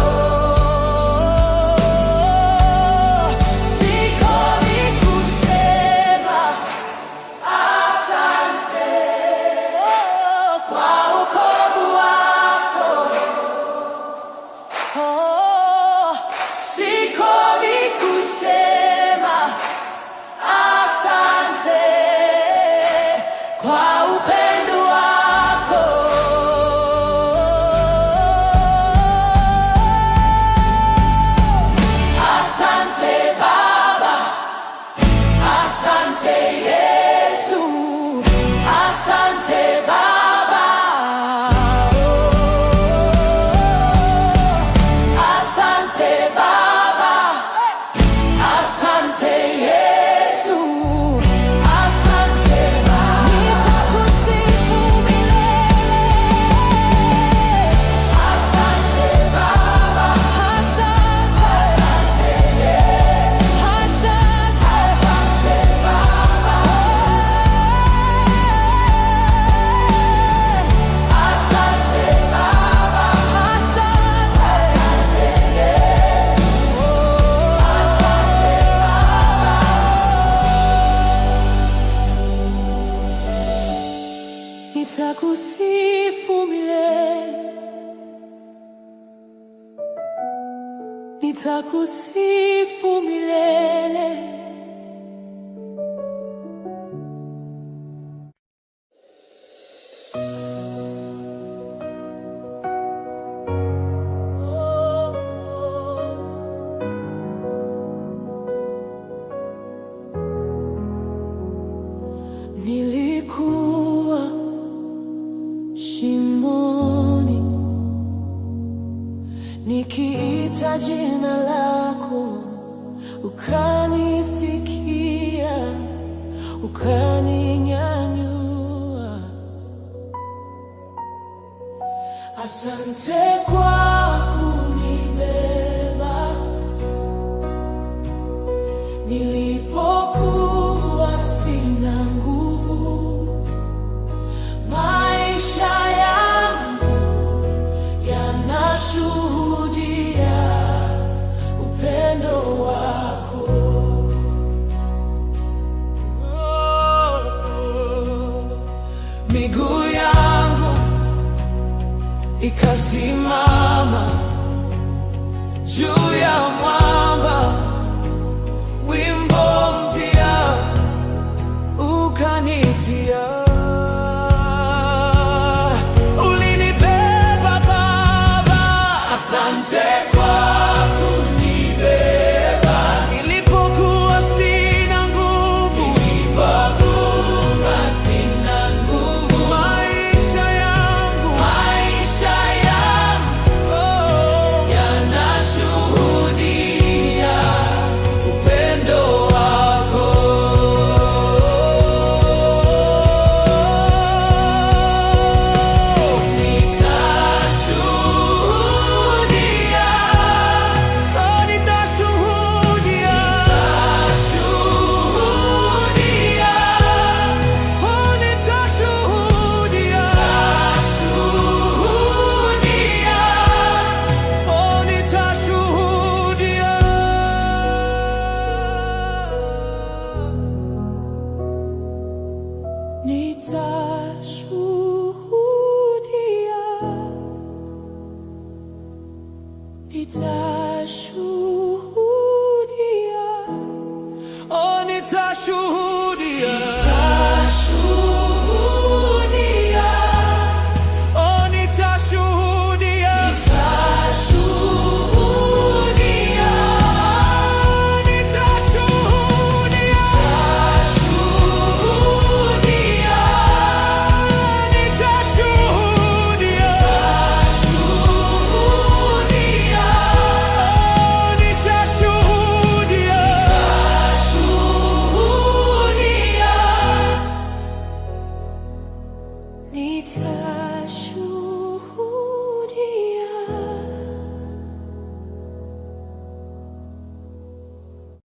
nitakusifu milele. Nilikuwa shimoni, nikiita jina lako, ukanisikia, ukaninyanyua. Asante